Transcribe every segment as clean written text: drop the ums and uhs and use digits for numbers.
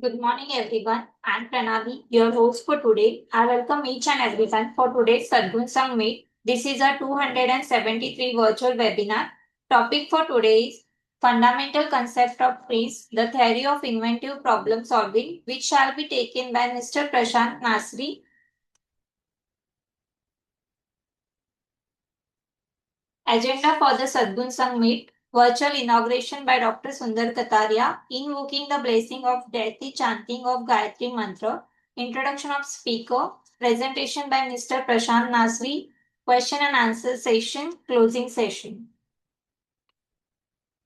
Good morning, everyone. I'm Pranavi, your host for today. I welcome each and everyone for today's Sadgun Meet. This is our 273 virtual webinar. Topic for today is Fundamental Concept of TRIZ, the Theory of Inventive Problem Solving, which shall be taken by Mr. Prashant Nasri. Agenda for the Sadgun Meet. Virtual inauguration by Dr. Sundar Kataria, invoking the blessing of deity chanting of Gayatri Mantra, introduction of speaker, presentation by Mr. Prashant Nasri, question and answer session, closing session.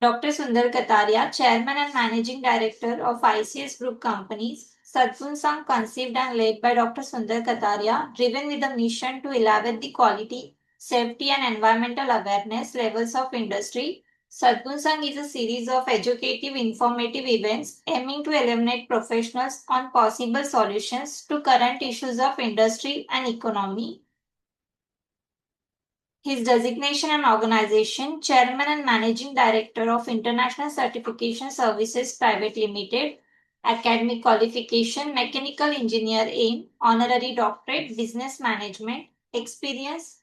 Dr. Sundar Kataria, Chairman and Managing Director of ICS Group Companies, Sadgun conceived and led by Dr. Sundar Kataria, driven with a mission to elevate the quality, safety and environmental awareness levels of industry. Sadgun is a series of educative, informative events aiming to illuminate professionals on possible solutions to current issues of industry and economy. His designation and organization, Chairman and Managing Director of International Certification Services Private Limited, Academic Qualification, Mechanical Engineer AIM, Honorary Doctorate, Business Management, Experience,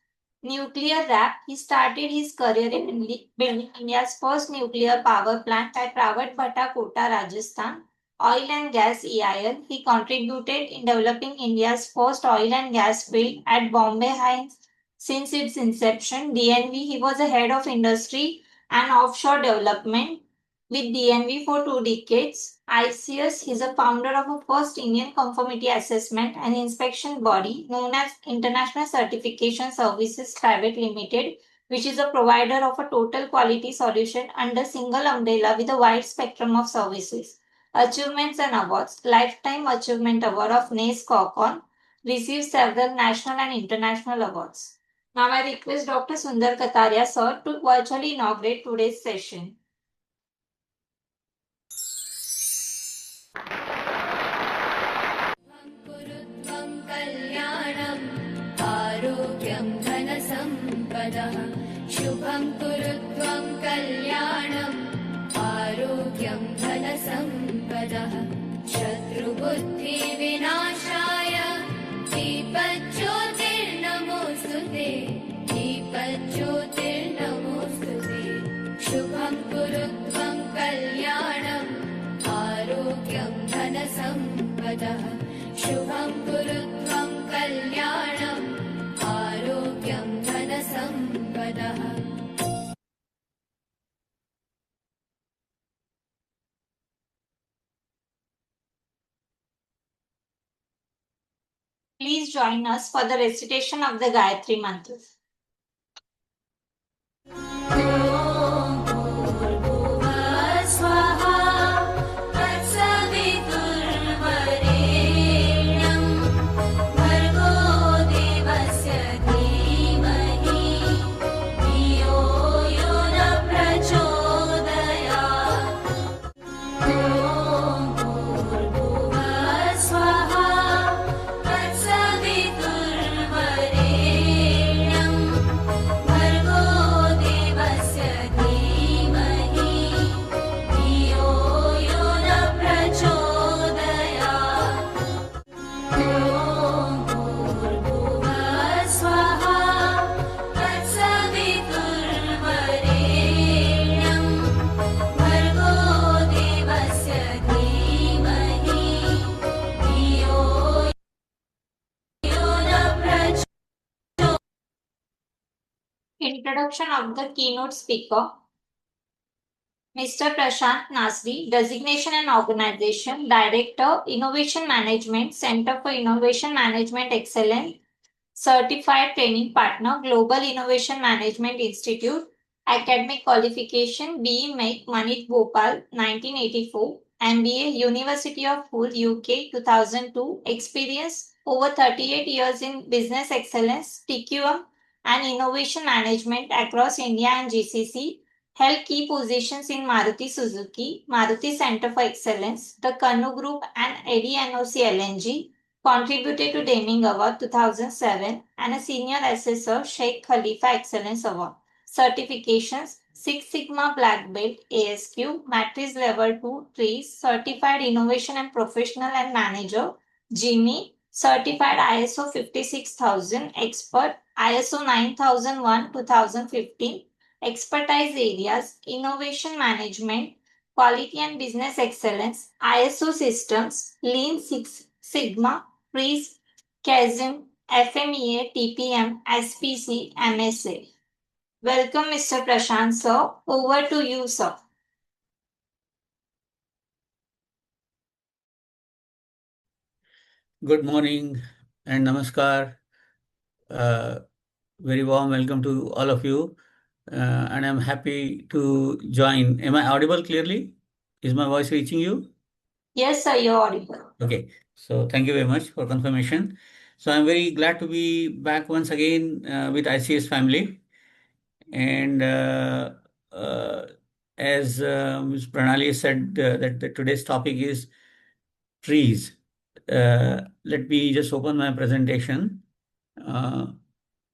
Nuclear RAP. He started his career in building India's first nuclear power plant at Rawat Bhatta, Kota, Rajasthan. Oil and Gas EIL. He contributed in developing India's first oil and gas field at Bombay High. Since its inception, DNV, he was a head of industry and offshore development with DNV for 2 decades. ICS, he is a founder of a first Indian conformity assessment and inspection body known as International Certification Services Private Limited, which is a provider of a total quality solution under single umbrella with a wide spectrum of services. Achievements and awards. Lifetime Achievement Award of NACE Kokon received several national and international awards. Now I request Dr. Sundar Kataria sir to virtually inaugurate today's session. शुभं कुरुत्वं कल्याणम् आरोग्यं धनसम्पदः शत्रुबुद्धिविनाशाय दीपज्योतिर्नमोऽस्तुते दीपज्योतिर्नमोऽस्तुते शुभं कुरुत्वं कल्याणम् आरोग्यं धनसम्पदः शुभं कुरुत्वं कल्याणम् आरोग्यं धनसम्पदः Please join us for the recitation of the Gayatri Mantra. Introduction of the keynote speaker. Mr. Prashant Nasri, Designation and Organization, Director, Innovation Management, Center for Innovation Management Excellence, Certified Training Partner, Global Innovation Management Institute, Academic Qualification, BE Mech, Manit Bhopal, 1984, MBA, University of Hull, UK, 2002, Experience, over 38 years in Business Excellence, TQM, and Innovation Management across India and GCC, held key positions in Maruti Suzuki, Maruti Center for Excellence, the Kanu Group and Eddy NOC LNG, contributed to Deming Award 2007 and a Senior Assessor Sheikh Khalifa Excellence Award. Certifications, Six Sigma Black Belt, ASQ, Matrix Level 2, TRIZ, Certified Innovation and Professional and Manager, Jimmy, Certified ISO 56000, Expert, ISO 9001, 2015, Expertise Areas, Innovation Management, Quality and Business Excellence, ISO Systems, Lean Six Sigma, TRIZ, Kaizen, FMEA, TPM, SPC, MSA. Welcome, Mr. Prashant, sir. Over to you, sir. Good morning and namaskar. Very warm welcome to all of you. And I'm happy to join. Am I audible clearly? Is my voice reaching you? Yes, sir, you're audible. Okay. So thank you very much for confirmation. So I'm very glad to be back once again with ICS family. And uh, as Ms. Pranali said, that today's topic is trees. Let me just open my presentation. Uh,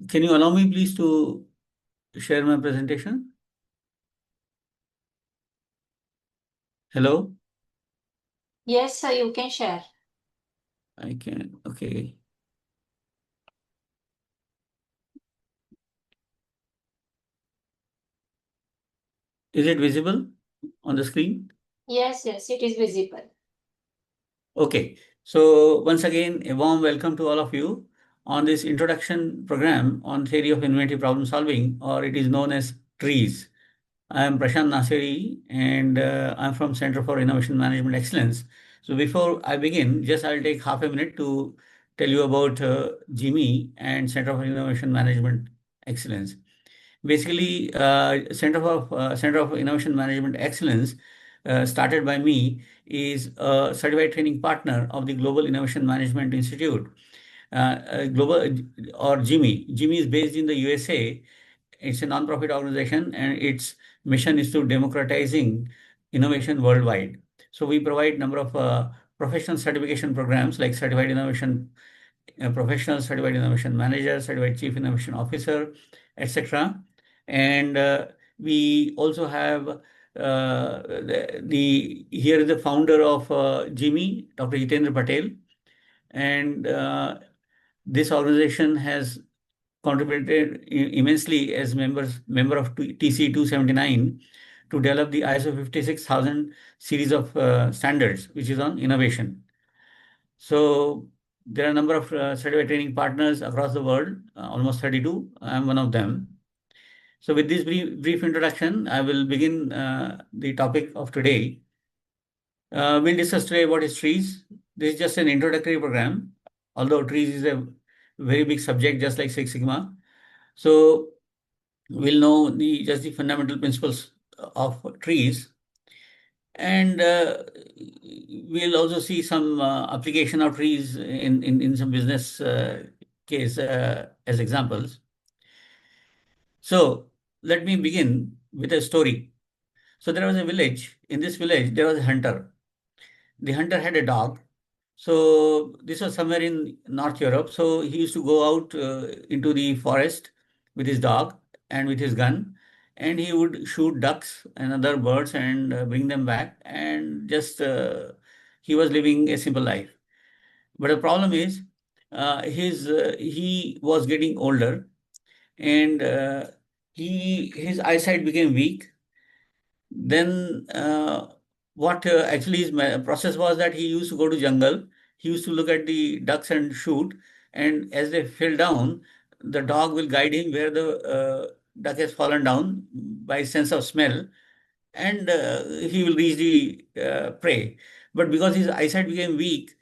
can you allow me please to share my presentation? Hello? Yes, sir, you can share. I can. Okay. Is it visible on the screen? Yes, it is visible. Okay. So once again, a warm welcome to all of you on this introduction program on theory of inventive problem solving, or it is known as TRIZ. I am Prashant Nasiri, and I'm from Center for Innovation Management Excellence. So before I begin, just I'll take half a minute to tell you about Jimmy and Center for Innovation Management Excellence. Basically, Center of Innovation Management Excellence, started by me, is a certified training partner of the Global Innovation Management Institute. Global or Jimmy. Jimmy is based in the USA. It's a non-profit organization, and its mission is to democratizing innovation worldwide. So we provide number of professional certification programs like certified innovation professional, certified innovation manager, certified chief innovation officer, etc. And we also have here is the founder of Jimmy, Dr. Jitendra Patel, and this organization has contributed immensely as member of TC 279 to develop the ISO 56000 series of standards, which is on innovation. So there are a number of certified training partners across the world, almost 32. I'm one of them. So with this brief introduction, I will begin the topic of today. We'll discuss today what is TRIZ. This is just an introductory program, although TRIZ is a very big subject, just like Six Sigma. So we'll know just the fundamental principles of TRIZ, and we'll also see some application of trees in some business case as examples. So let me begin with a story. So there was a village. In this village, there was a hunter. The hunter had a dog. So this was somewhere in North Europe. So he used to go out into the forest with his dog and with his gun, and he would shoot ducks and other birds and bring them back. And just he was living a simple life. But the problem is, he was getting older, and his eyesight became weak. Then what actually his process was that he used to go to jungle. He used to look at the ducks and shoot, and as they fell down, the dog will guide him where the duck has fallen down by sense of smell, and he will reach the prey. But because his eyesight became weak,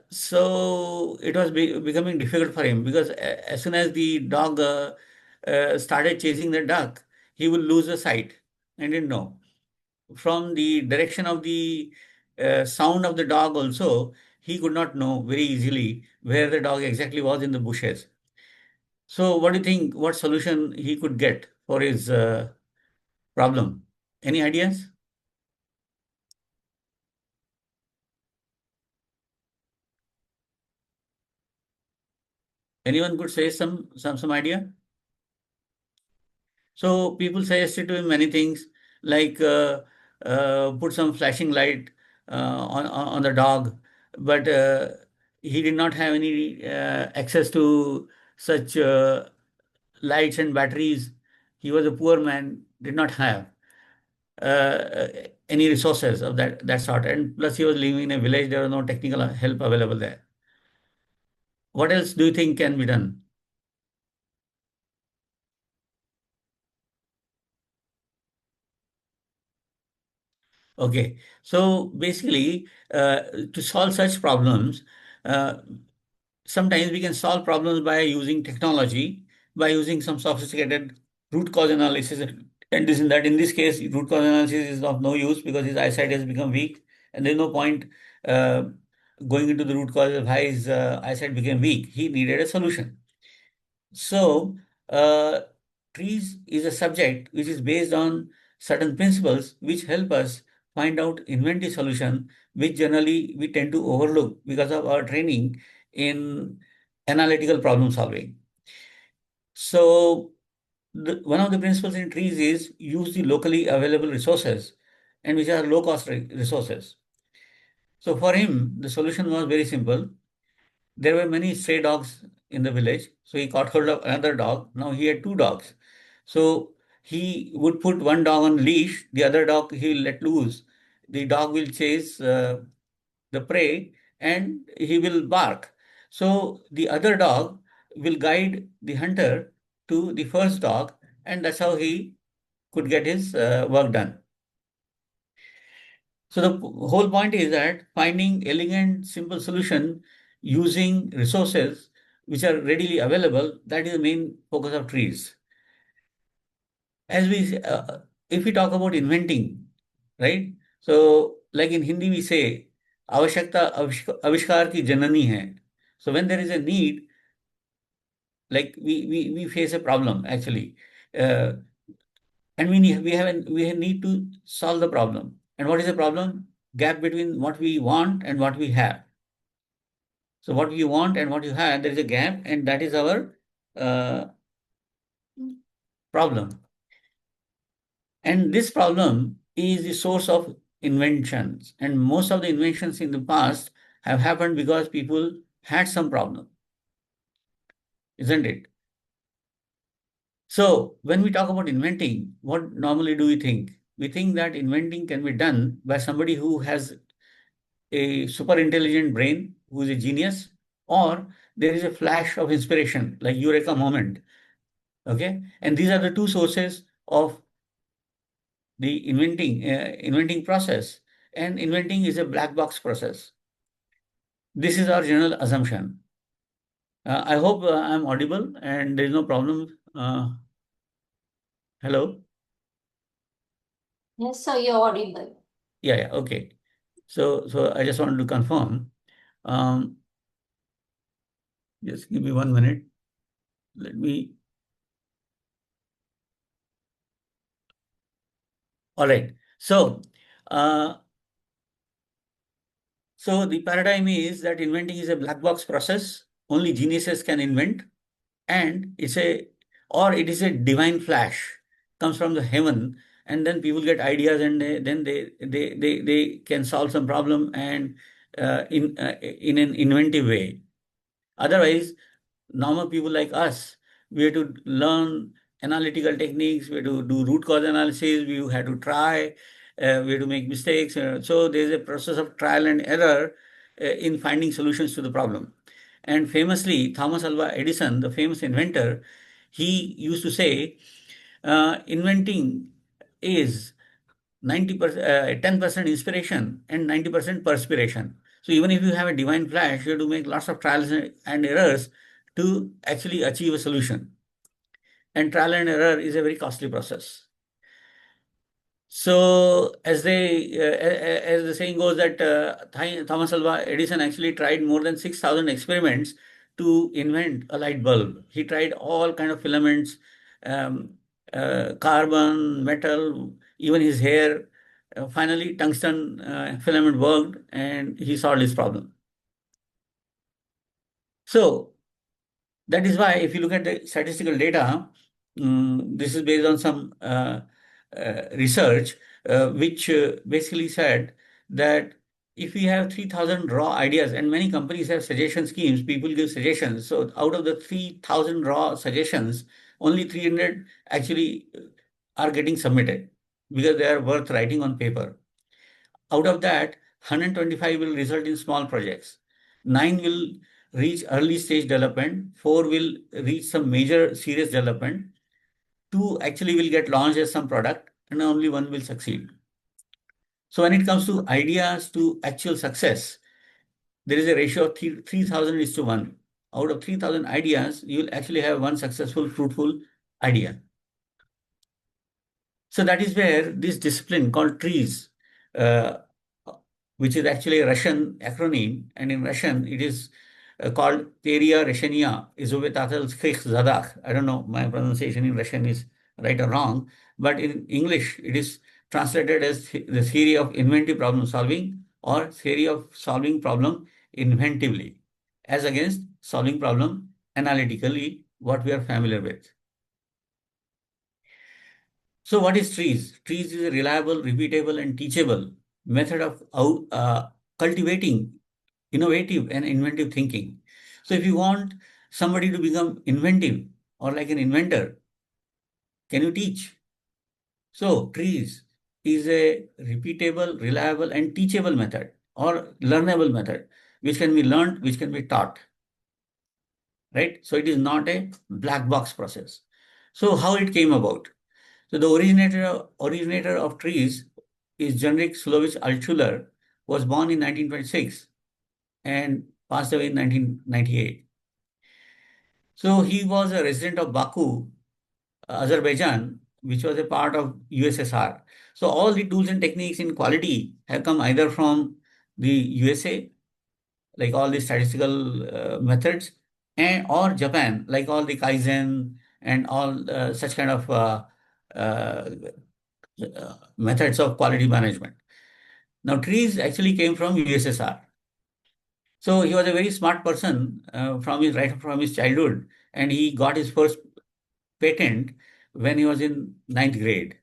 so it was becoming difficult for him, because as soon as the dog started chasing the duck, he will lose the sight and didn't know. From the direction of the sound of the dog also, he could not know very easily where the dog exactly was in the bushes. So what do you think, what solution he could get for his problem? Any ideas? Anyone could say some idea? So people suggested to him many things like put some flashing light on the dog, but he did not have any access to such lights and batteries. He was a poor man, did not have uh, any resources of that sort, and plus he was living in a village. There was no technical help available there. What else do you think can be done? Okay, so basically, to solve such problems, uh, sometimes we can solve problems by using technology, by using some sophisticated root cause analysis, and this in that. In this case, root cause analysis is of no use because his eyesight has become weak, and there's no point uh, going into the root cause of why his eyesight became weak. He needed a solution. So, uh, trees is a subject which is based on certain principles which help us find out inventive solution, which generally we tend to overlook because of our training in analytical problem solving. So, one of the principles in trees is use the locally available resources and which are low cost resources. So, for him, the solution was very simple. There were many stray dogs in the village, so he caught hold of another dog. Now he had two dogs. So he would put one dog on leash, the other dog he will let loose. The dog will chase the prey and he will bark. So the other dog will guide the hunter to the first dog, and that's how he could get his work done. So the whole point is that finding elegant, simple solution using resources which are readily available, that is the main focus of trees. As we, if we talk about inventing, right? So like in Hindi we say, आवश्यकता आविष्कार की जननी है. So when there is a need, like we face a problem actually, uh, and we need to solve the problem. And what is the problem? Gap between what we want and what we have. So what you want and what you have, there is a gap, and that is our uh, problem. And this problem is the source of inventions. And most of the inventions in the past have happened because people had some problem, isn't it? So when we talk about inventing, what normally do we think? We think that inventing can be done by somebody who has a super intelligent brain, who is a genius, or there is a flash of inspiration, like eureka moment. Okay, and these are the two sources of the inventing process. And inventing is a black box process. This is our general assumption. I hope I'm audible and there is no problem. Hello. Yes, sir, you're audible. Yeah, okay. So I just wanted to confirm. Um, just give me 1 minute. Let me. All right. Uh, so the paradigm is that inventing is a black box process. Only geniuses can invent, and it is a divine flash, comes from the heaven, and then people get ideas, and then they can solve some problem, and in an inventive way. Otherwise, normal people like us, we have to learn analytical techniques, we have to do root cause analysis, we have to try, we have to make mistakes. So there's a process of trial and error in finding solutions to the problem. And famously, Thomas Alva Edison, the famous inventor, he used to say, inventing is 90%, 10% inspiration and 90% perspiration. So even if you have a divine flash, you have to make lots of trials and errors to actually achieve a solution. And trial and error is a very costly process. So as the saying goes that Thomas Alva Edison actually tried more than 6,000 experiments to invent a light bulb. He tried all kind of filaments, um, carbon, metal, even his hair. Finally, tungsten filament worked, and he solved his problem. So that is why if you look at the statistical data, This is based on some research, which basically said that if we have 3,000 raw ideas, and many companies have suggestion schemes, people give suggestions. So out of the 3,000 raw suggestions, only 300 actually are getting submitted because they are worth writing on paper. Out of that, 125 will result in small projects. 9 will reach early stage development. 4 will reach some major serious development. 2 actually will get launched as some product, and only 1 will succeed. So when it comes to ideas to actual success, there is a ratio of 3,000 is to 1. Out of 3,000 ideas, you will actually have one successful, fruitful idea. So that is where this discipline called TRIZ, uh, which is actually a Russian acronym, and in Russian it is called Teria Reshenia Izovetatel Zadach. I don't know, my pronunciation in Russian is right or wrong, but in English it is translated as the theory of inventive problem solving, or theory of solving problem inventively, as against solving problem analytically, what we are familiar with. So what is TRIZ? TRIZ is a reliable, repeatable, and teachable method of cultivating innovative and inventive thinking. So if you want somebody to become inventive or like an inventor, can you teach? So TRIZ is a repeatable, reliable, and teachable method or learnable method, which can be learned, which can be taught, right? So it is not a black box process. So how it came about? So the originator of TRIZ is Genrik Sulovich Altshuler, was born in 1926 and passed away in 1998. So he was a resident of Baku, Azerbaijan, which was a part of USSR. So all the tools and techniques in quality have come either from the USA, like all the statistical methods, and or Japan, like all the Kaizen and all such kind of uh, methods of quality management. Now, TRIZ actually came from USSR. So he was a very smart person right from his childhood, and he got his first patent when he was in ninth grade.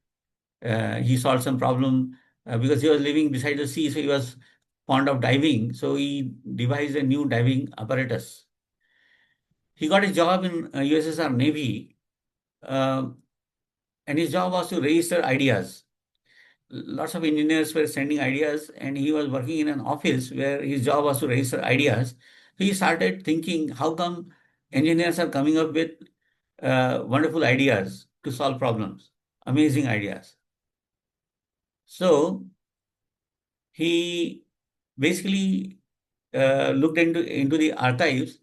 He solved some problem because he was living beside the sea, so he was fond of diving. So he devised a new diving apparatus. He got a job in USSR Navy, uh, and his job was to register ideas. Lots of engineers were sending ideas, and he was working in an office where his job was to register ideas. He started thinking, how come engineers are coming up with wonderful ideas to solve problems, amazing ideas. So he basically looked into the archives,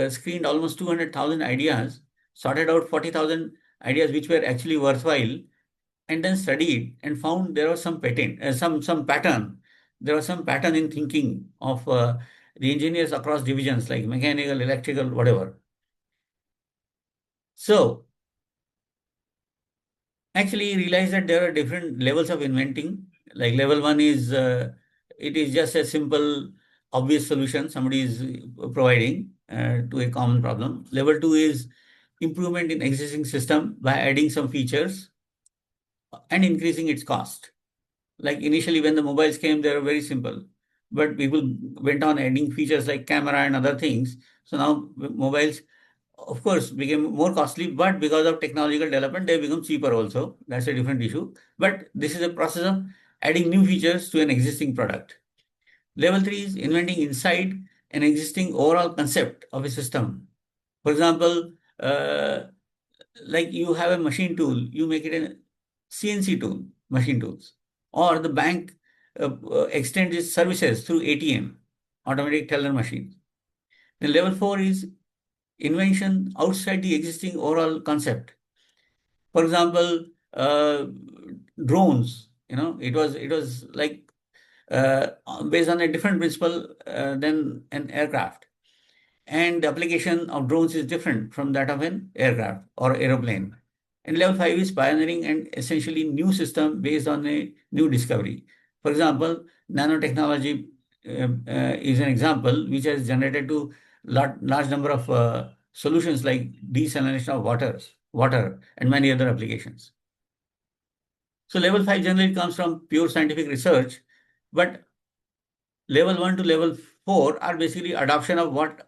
screened almost 200,000 ideas, sorted out 40,000 ideas which were actually worthwhile, and then studied and found there was some pattern. There was some pattern in thinking of the engineers across divisions like mechanical, electrical, whatever. So actually realized that there are different levels of inventing. Like level one is it is just a simple, obvious solution somebody is providing to a common problem. Level two is improvement in existing system by adding some features and increasing its cost. Like initially when the mobiles came, they were very simple, but people went on adding features like camera and other things. So now mobiles, of course, became more costly, but because of technological development, they become cheaper also. That's a different issue. But this is a process of adding new features to an existing product. Level three is inventing inside an existing overall concept of a system. For example, like you have a machine tool, you make it a CNC tool, machine tools, or the bank extends its services through ATM, automatic teller machines. Then level four is invention outside the existing overall concept. For example, drones. It was like based on a different principle than an aircraft, and the application of drones is different from that of an aircraft or aeroplane. And level 5 is pioneering and essentially new system based on a new discovery. For example, nanotechnology is an example which has generated to large number of solutions like desalination of waters. water, and many other applications. So level 5 generally comes from pure scientific research, but level 1 to level 4 are basically adoption of what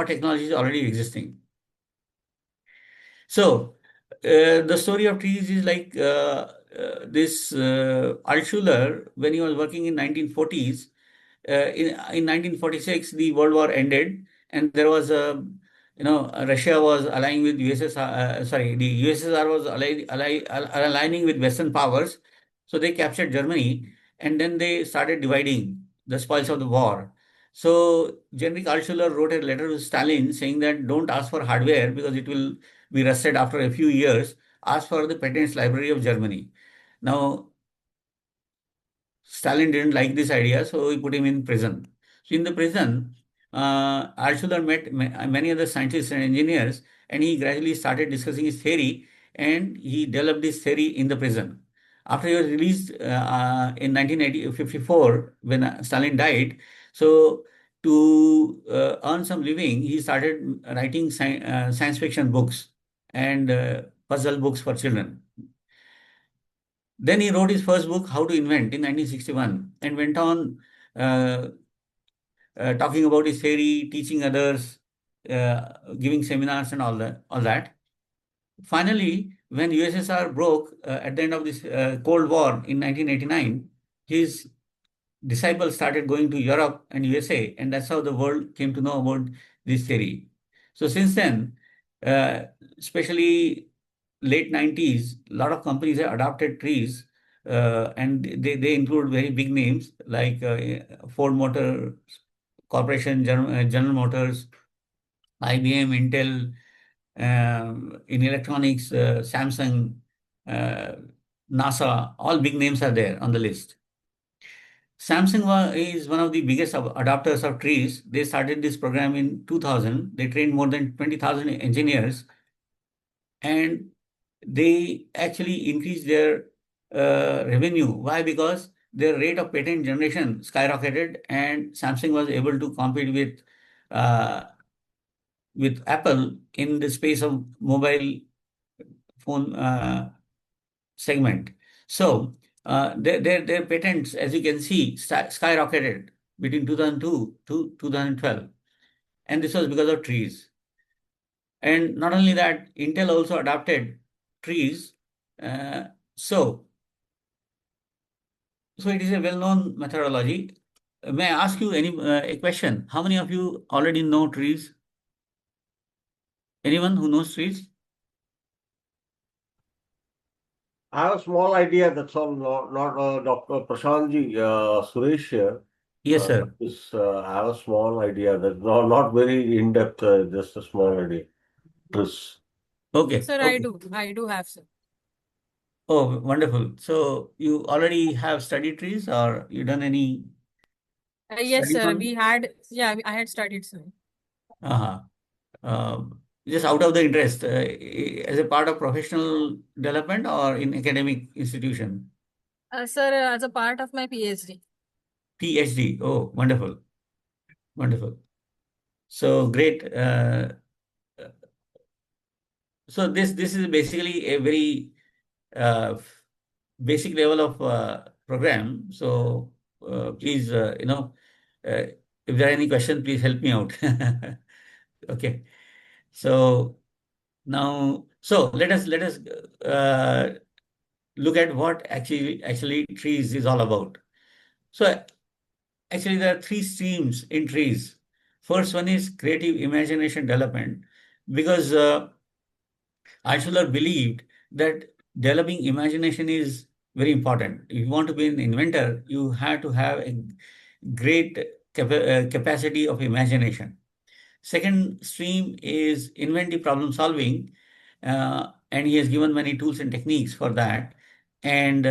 technology is already existing. So the story of trees is like this Altshuler, when he was working in 1940s, in 1946, the World War ended, and there was a, Russia was aligning with USSR, sorry, the USSR was aligning with Western powers. So they captured Germany, and then they started dividing the spoils of the war. So Genrik Altshuler wrote a letter to Stalin saying that don't ask for hardware because it will be rusted after a few years. Ask for the patents library of Germany. Now, Stalin didn't like this idea, so he put him in prison. So in the prison, Altshuler met many other scientists and engineers, and he gradually started discussing his theory, and he developed this theory in the prison. After he was released in 1954, when Stalin died, so to earn some living, he started writing science fiction books and puzzle books for children. Then he wrote his first book, How to Invent, in 1961, and went on uh, talking about his theory, teaching others, giving seminars and all that. Finally, when USSR broke at the end of this Cold War in 1989, his disciples started going to Europe and USA, and that's how the world came to know about this theory. So since then, uh, especially late 90s, a lot of companies have adopted trees, and they include very big names like Ford Motor Corporation, General Motors, IBM, Intel, in electronics, Samsung, uh, NASA, all big names are there on the list. Samsung is one of the biggest adopters of trees. They started this program in 2000. They trained more than 20,000 engineers, and they actually increased their revenue. Why? Because their rate of patent generation skyrocketed, and Samsung was able to compete uh, with Apple in the space of mobile phone segment. So their patents, as you can see, skyrocketed between 2002 to 2012, and this was because of trees. And not only that, Intel also adopted trees. Uh, so so it is a well-known methodology. May I ask you a question? How many of you already know trees? Anyone who knows trees? I have a small idea, that's all, not Dr. Prashantji, Suresh here. Yes, sir. I have a small idea that not very in depth, just a small idea. Yes. Okay. Sir, Okay. I do have, sir. Oh, wonderful. So you already have studied trees, or you done any Yes, studies sir. on it? I had studied, sir. Uh-huh. Just out of the interest, as a part of professional development or in academic institution? Sir, as a part of my PhD. PhD. Oh, wonderful. Wonderful. So great. So this is basically a very uh, basic level of program. So please, if there are any questions, please help me out. Okay. So now, so let us look at what actually trees is all about. So actually there are three streams in trees. First one is creative imagination development, because Altshuler believed that developing imagination is very important. If you want to be an inventor, you have to have a great capacity of imagination. Second stream is inventive problem solving, and he has given many tools and techniques for that. And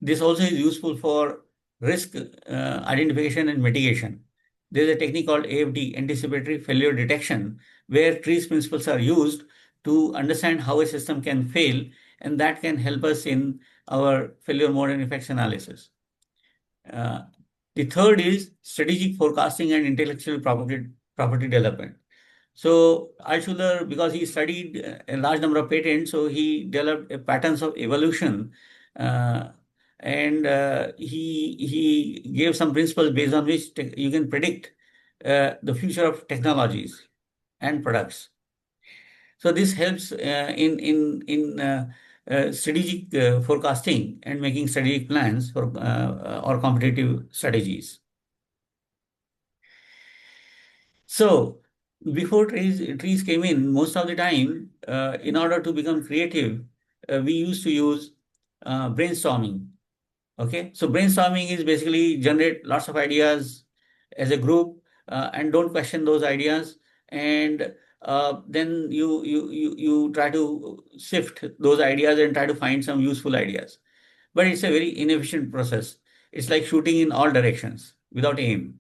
this also is useful for risk identification and mitigation. There is a technique called AFD, anticipatory failure detection, where TRIZ principles are used to understand how a system can fail, and that can help us in our failure mode and effects analysis. Uh, the third is strategic forecasting and intellectual property development. So Altshuler, because he studied a large number of patents, so he developed a patterns of evolution, uh, and he gave some principles based on which you can predict the future of technologies and products. So this helps in strategic forecasting and making strategic plans for or competitive strategies. So before trees came in, most of the time, in order to become creative, we used to use brainstorming. Okay, so brainstorming is basically generate lots of ideas as a group and don't question those ideas, and then you try to shift those ideas and try to find some useful ideas. But it's a very inefficient process. It's like shooting in all directions without aim.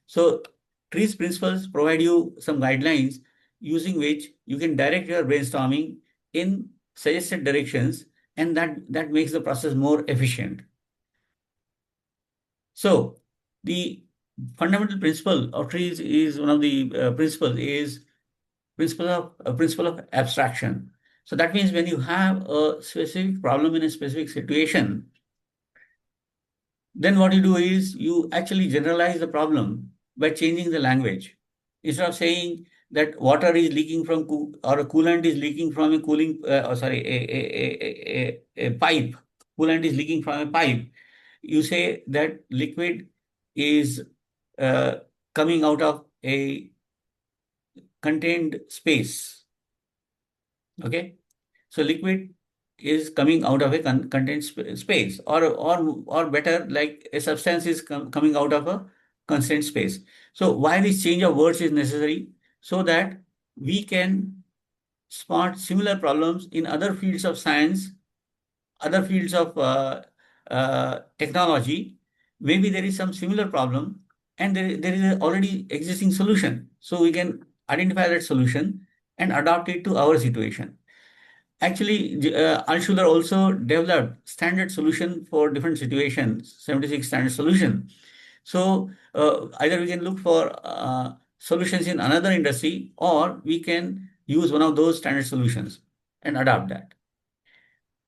So trees principles provide you some guidelines using which you can direct your brainstorming in suggested directions, and that makes the process more efficient. So the fundamental principle of trees is one of the principles is principle of abstraction. So that means when you have a specific problem in a specific situation, then what you do is you actually generalize the problem by changing the language. Instead of saying that water is leaking from or a coolant is leaking from a cooling, a pipe, coolant is leaking from a pipe, you say that liquid is uh, coming out of a contained space. Okay, so liquid is coming out of a contained space, or better, like a substance is coming out of a constrained space. So why this change of words is necessary? So that we can spot similar problems in other fields of science, other fields of technology. Maybe there is some similar problem and there is a already existing solution. So we can identify that solution and adopt it to our situation. Actually, Altshuler also developed standard solution for different situations, 76 standard solution. So either we can look for solutions in another industry, or we can use one of those standard solutions and adopt that.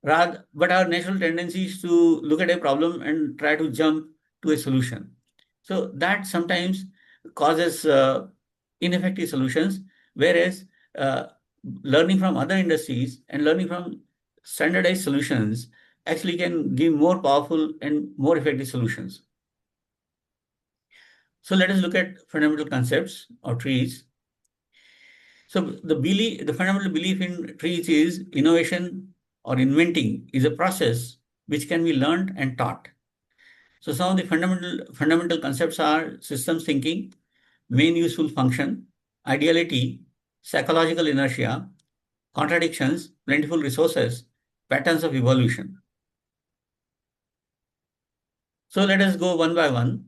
But our natural tendency is to look at a problem and try to jump to a solution. So that sometimes causes ineffective solutions, whereas learning from other industries and learning from standardized solutions actually can give more powerful and more effective solutions. So let us look at fundamental concepts or trees. So the fundamental belief in trees is innovation or inventing is a process which can be learned and taught. So some of the fundamental concepts are systems thinking, main useful function, ideality, psychological inertia, contradictions, plentiful resources, patterns of evolution. So let us go one by one.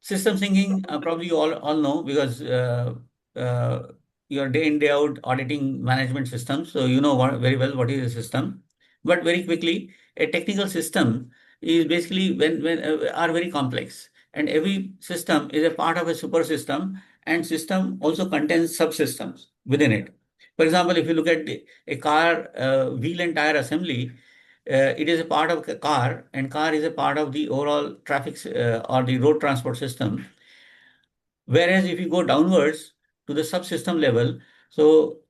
Systems thinking, probably you all know, because you're day in, day out auditing management systems. So you know very well what is a system. But very quickly, a technical system is basically when are very complex. And every system is a part of a super system, and system also contains subsystems within it. For example, if you look at a car wheel and tire assembly, it is a part of a car, and car is a part of the overall traffic or the road transport system. Whereas if you go downwards to the subsystem level, so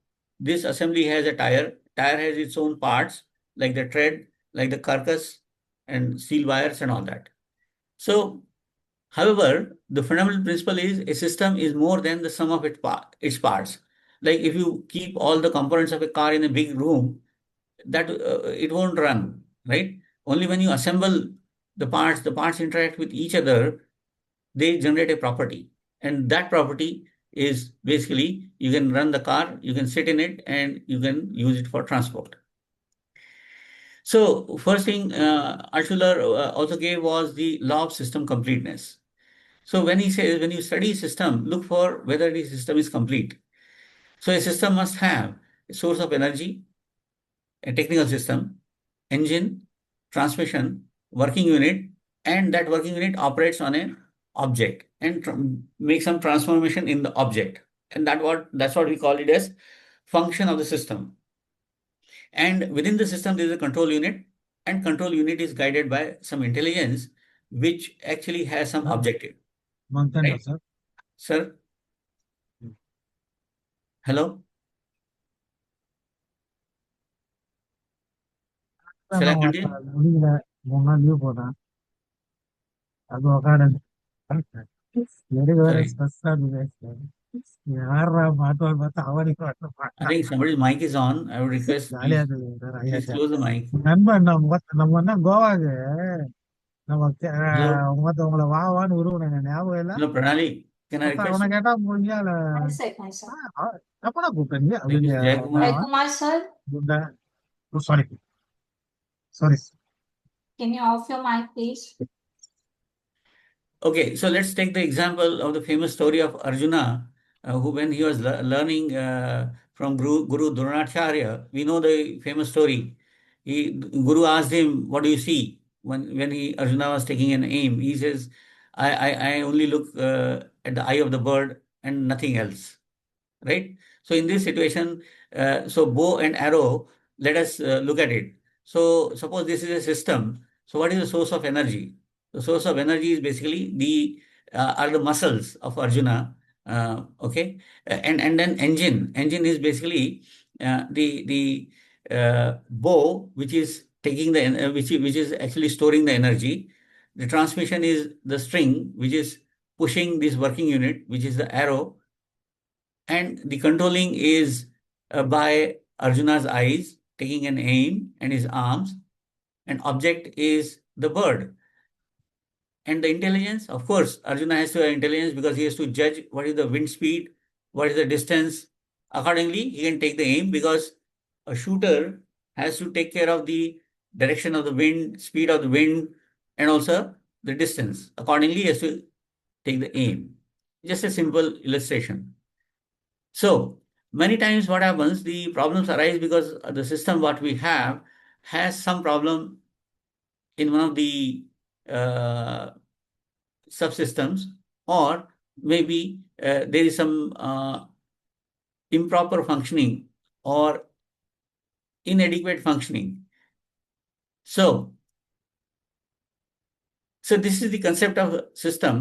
this assembly has a tire has its own parts like the tread, like the carcass, and steel wires and all that. So, however, the fundamental principle is a system is more than the sum of its parts. Like if you keep all the components of a car in a big room, that it won't run, right? Only when you assemble the parts interact with each other, they generate a property. And that property is basically you can run the car, you can sit in it, and you can use it for transport. So first thing Altshuler also gave was the law of system completeness. So when he says, when you study system, look for whether the system is complete. So a system must have a source of energy, a technical system, engine, transmission, working unit, and that working unit operates on an object. and make some transformation in the object. And that's what we call it as function of the system. And within the system, there is a control unit, and control unit is guided by some intelligence, which actually has some objective. Right? sir. Sir? Hello? Shall I continue? leave போட்டேன் அது உக்காந்து Sorry. Stress யாரா மாட்டுவான்னு பார்த்தா அவனுக்கு I think somebody's mic is on. I would request ஜாலியா please, இருந்தது please close the mic. நண்பன் நம்ம என்ன கோவாக்கு நம்ம Hello? உங்களை வான்னு உருவனங்க ஞாபகம் இல்ல Hello, Pranali. Can I request? அவனை கேட்டா முடிஞ்சால One second, sir. எப்படா கூப்பிட்டீங்க Thank you, Jayakumar. Jaykumar, sir, sorry sorry can you off your mic, please? Okay, so let's take the example of the famous story of Arjuna, who when he was learning from Guru Dronacharya, we know the famous story. Guru asked him, "What do you see?" When Arjuna was taking an aim, he says, "I only look at the eye of the bird and nothing else." Right? So in this situation, so bow and arrow, let us look at it. So suppose this is a system. So what is the source of energy? The source of energy is basically are the muscles of Arjuna. Okay, and then engine. Engine is basically the bow, which is taking the which is actually storing the energy. The transmission is the string, which is pushing this working unit, which is the arrow. And the controlling is by Arjuna's eyes, taking an aim, and his arms. And object is the bird. And the intelligence, of course, Arjuna has to have intelligence because he has to judge what is the wind speed, what is the distance. Accordingly, he can take the aim because a shooter has to take care of the direction of the wind, speed of the wind, and also the distance. Accordingly, he has to take the aim. Just a simple illustration. So many times what happens, the problems arise because the system what we have has some problem in one of the subsystems, or maybe there is some improper functioning or inadequate functioning. So this is the concept of system.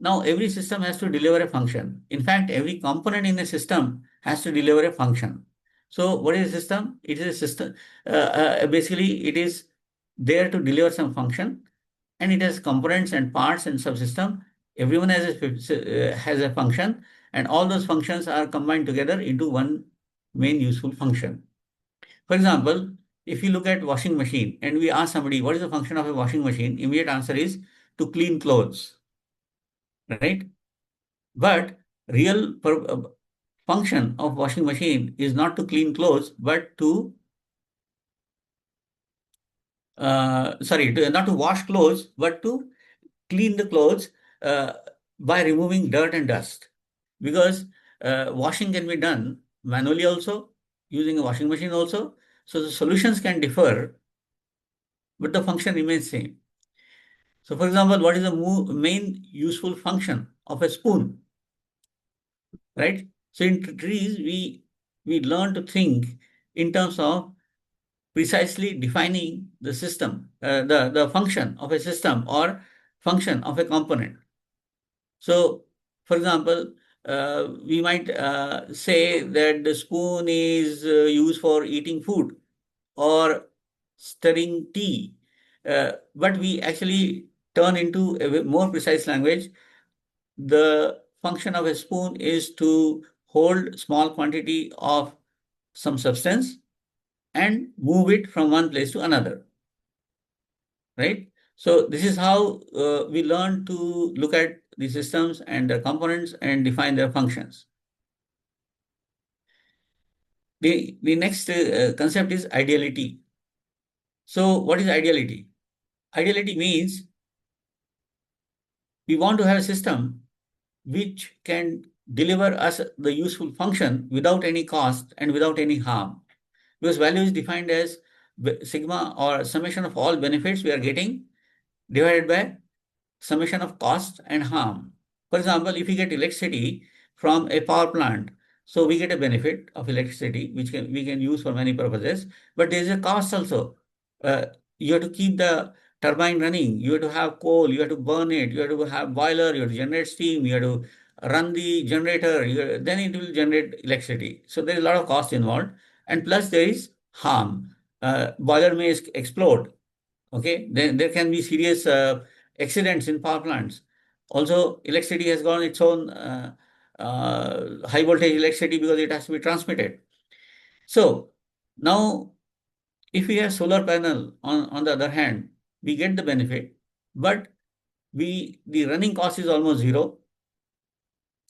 Now every system has to deliver a function. In fact, every component in a system has to deliver a function. So what is a system? It is a system. Basically, it is there to deliver some function, and it has components and parts and subsystem. Everyone has a function, and all those functions are combined together into one main useful function. For example, if you look at washing machine and we ask somebody, what is the function of a washing machine? Immediate answer is to clean clothes, right? But real function of washing machine is not to clean clothes, but to not to wash clothes, but to clean the clothes by removing dirt and dust. Because washing can be done manually also, using a washing machine also. So the solutions can differ, but the function remains same. So for example, what is the main useful function of a spoon? Right? So in TRIZ, we learn to think in terms of precisely defining the system, the function of a system or function of a component. So, for example, we might say that the spoon is used for eating food or stirring tea, but we actually turn into a more precise language. The function of a spoon is to hold small quantity of some substance and move it from one place to another, right? So this is how we learn to look at the systems and their components and define their functions. The next concept is ideality. So what is ideality? Ideality means we want to have a system which can deliver us the useful function without any cost and without any harm. Because value is defined as sigma or summation of all benefits we are getting divided by summation of cost and harm. For example, if you get electricity from a power plant, so we get a benefit of electricity, which we can use for many purposes, but there is a cost also. Uh, you have to keep the turbine running, you have to have coal, you have to burn it, you have to have boiler, you have to generate steam, you have to run the generator, then it will generate electricity. So there is a lot of cost involved, and plus there is harm. Boiler may explode. Okay, then there can be serious accidents in power plants. Also, electricity has got its own high voltage electricity because it has to be transmitted. So now, if we have solar panel on the other hand, we get the benefit, but the running cost is almost zero.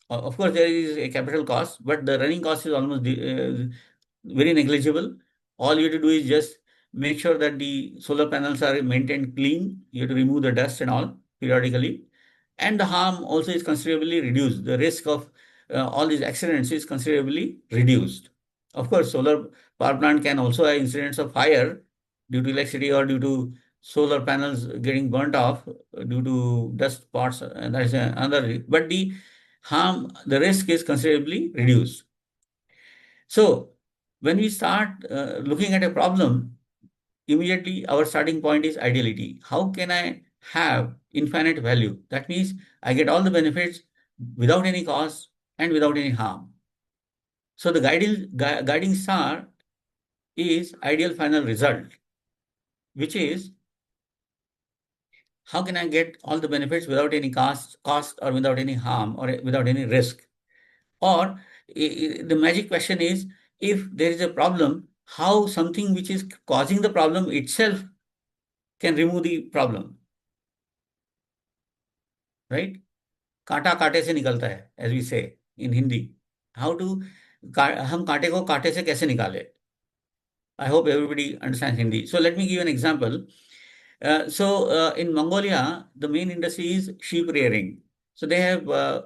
Of course, there is a capital cost, but the running cost is almost very negligible. All you have to do is just make sure that the solar panels are maintained clean. You have to remove the dust and all periodically. And the harm also is considerably reduced. The risk of all these accidents is considerably reduced. Of course, solar power plant can also have incidents of fire due to electricity or due to solar panels getting burnt off due to dust parts. And that is another. But the risk is considerably reduced. So when we start looking at a problem, immediately our starting point is ideality. How can I have infinite value? That means I get all the benefits without any cost and without any harm. So the guiding star is ideal final result, which is how can I get all the benefits without any cost or without any harm or without any risk? Or the magic question is, if there is a problem, how something which is causing the problem itself can remove the problem, right? कांटा कांटे से निकलता है, as we say in Hindi. How to हम कांटे को कांटे से कैसे निकाले? I hope everybody understands Hindi. So let me give you an example. In Mongolia, the main industry is sheep rearing. So they have uh,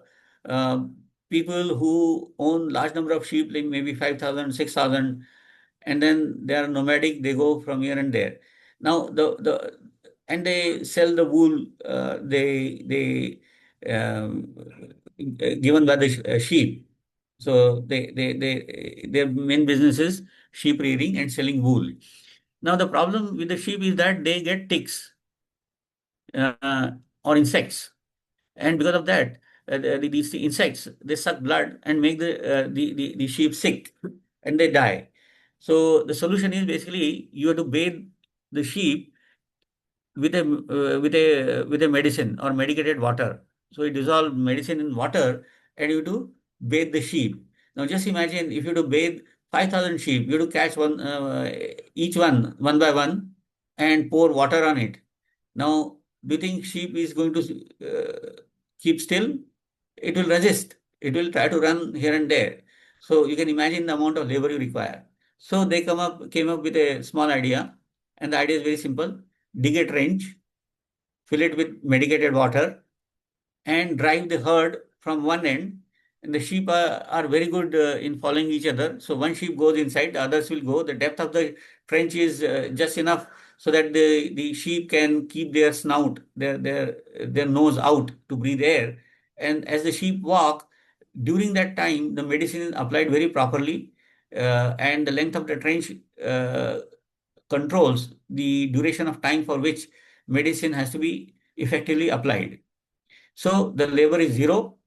people who own large number of sheep, like maybe 5,000, 6,000, and then they are nomadic. They go from here and there. Now and they sell the wool. They given by the sheep. So their main business is sheep rearing and selling wool. Now the problem with the sheep is that they get ticks uh, or insects, and because of that, these insects, they suck blood and make the sheep sick, and they die. So the solution is basically you have to bathe the sheep with a medicine or medicated water. So you dissolve medicine in water and you have to bathe the sheep. Now just imagine if you have to bathe 5,000 sheep, you have to catch each one by one, and pour water on it. Now, do you think sheep is going to keep still? It will resist. It will try to run here and there. So you can imagine the amount of labor you require. So they came up with a small idea, and the idea is very simple. Dig a trench, fill it with medicated water, and drive the herd from one end. And the sheep are very good in following each other. So one sheep goes inside, the others will go. The depth of the trench is just enough so that the sheep can keep their snout, their nose out to breathe air. And as the sheep walk, during that time, the medicine is applied very properly, and the length of the trench controls the duration of time for which medicine has to be effectively applied. So the labor is zero.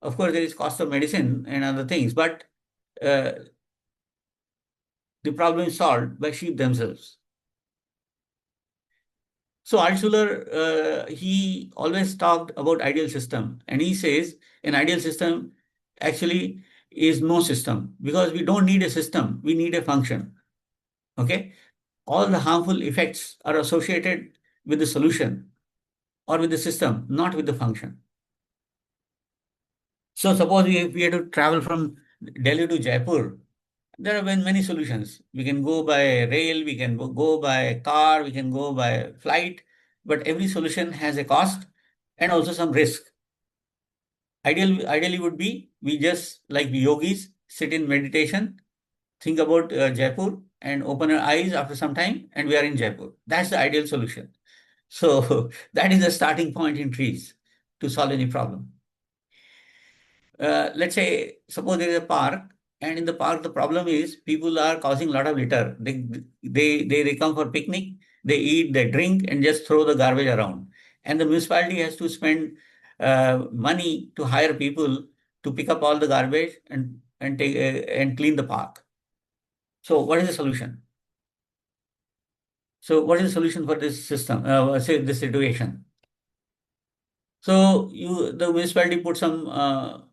Of course, there is cost of medicine and other things, but uh, the problem is solved by sheep themselves. So Altshuler, he always talked about ideal system, and he says an ideal system actually is no system, because we don't need a system, we need a function. Okay, all the harmful effects are associated with the solution or with the system, not with the function. So suppose we had to travel from Delhi to Jaipur. There have been many solutions. We can go by rail, we can go by car, we can go by flight, but every solution has a cost and also some risk. Ideally would be we just, like the yogis, sit in meditation, think about Jaipur, and open our eyes after some time, and we are in Jaipur. That's the ideal solution. So that is the starting point in TRIZ to solve any problem. let's say, suppose there is a park, and in the park, the problem is people are causing a lot of litter. They come for picnic, they eat, they drink, and just throw the garbage around. And the municipality has to spend money to hire people to pick up all the garbage and take and clean the park. So, what is the solution? So, what is the solution for this system? Say this situation. So, the municipality put some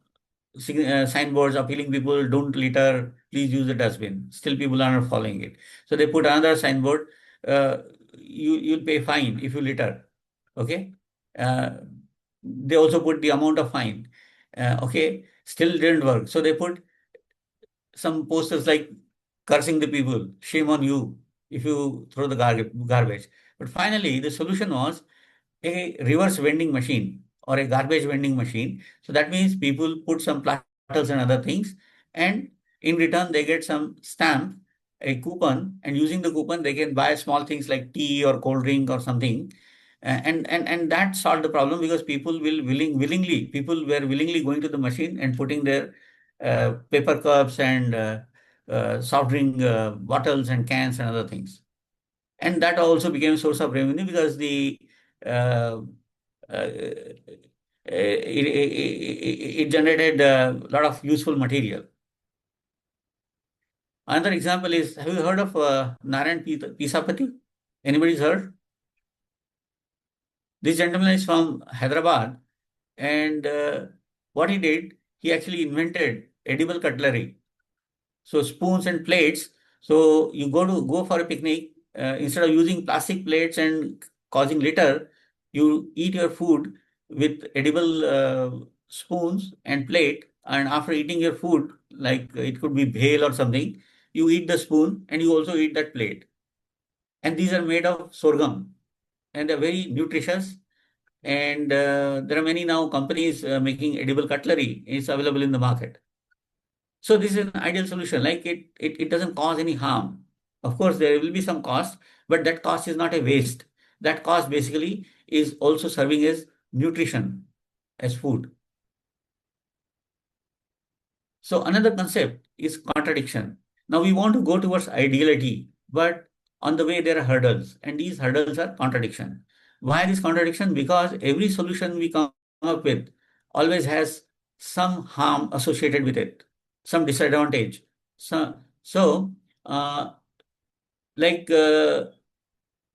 signboards appealing people, don't litter, please use the dustbin. Still people are not following it. So they put another signboard, uh, you'll pay fine if you litter. Okay. Uh, they also put the amount of fine. Okay. Still didn't work. So they put some posters like cursing the people, shame on you if you throw the garbage. But finally, the solution was a reverse vending machine or a garbage vending machine. So that means people put some bottles and other things, and in return they get some stamp, a coupon, and using the coupon they can buy small things like tea or cold drink or something. And that solved the problem because people were willingly going to the machine and putting their paper cups and soft drink bottles and cans and other things. And that also became a source of revenue because uh, it generated a lot of useful material. Another example is, have you heard of Narayan Pisapati? Anybody's heard? This gentleman is from Hyderabad, and what he did, he actually invented edible cutlery. So spoons and plates. So you go for a picnic, instead of using plastic plates and causing litter, you eat your food with edible spoons and plate. And after eating your food, like it could be bhel or something, you eat the spoon and you also eat that plate. And these are made of sorghum, and they're very nutritious. And there are many now companies making edible cutlery. It's available in the market. So this is an ideal solution. Like it doesn't cause any harm. Of course, there will be some cost, but that cost is not a waste. That cost basically is also serving as nutrition, as food. So another concept is contradiction. Now we want to go towards ideality, but on the way there are hurdles, and these hurdles are contradiction. Why this contradiction? Because every solution we come up with always has some harm associated with it, some disadvantage. So uh, like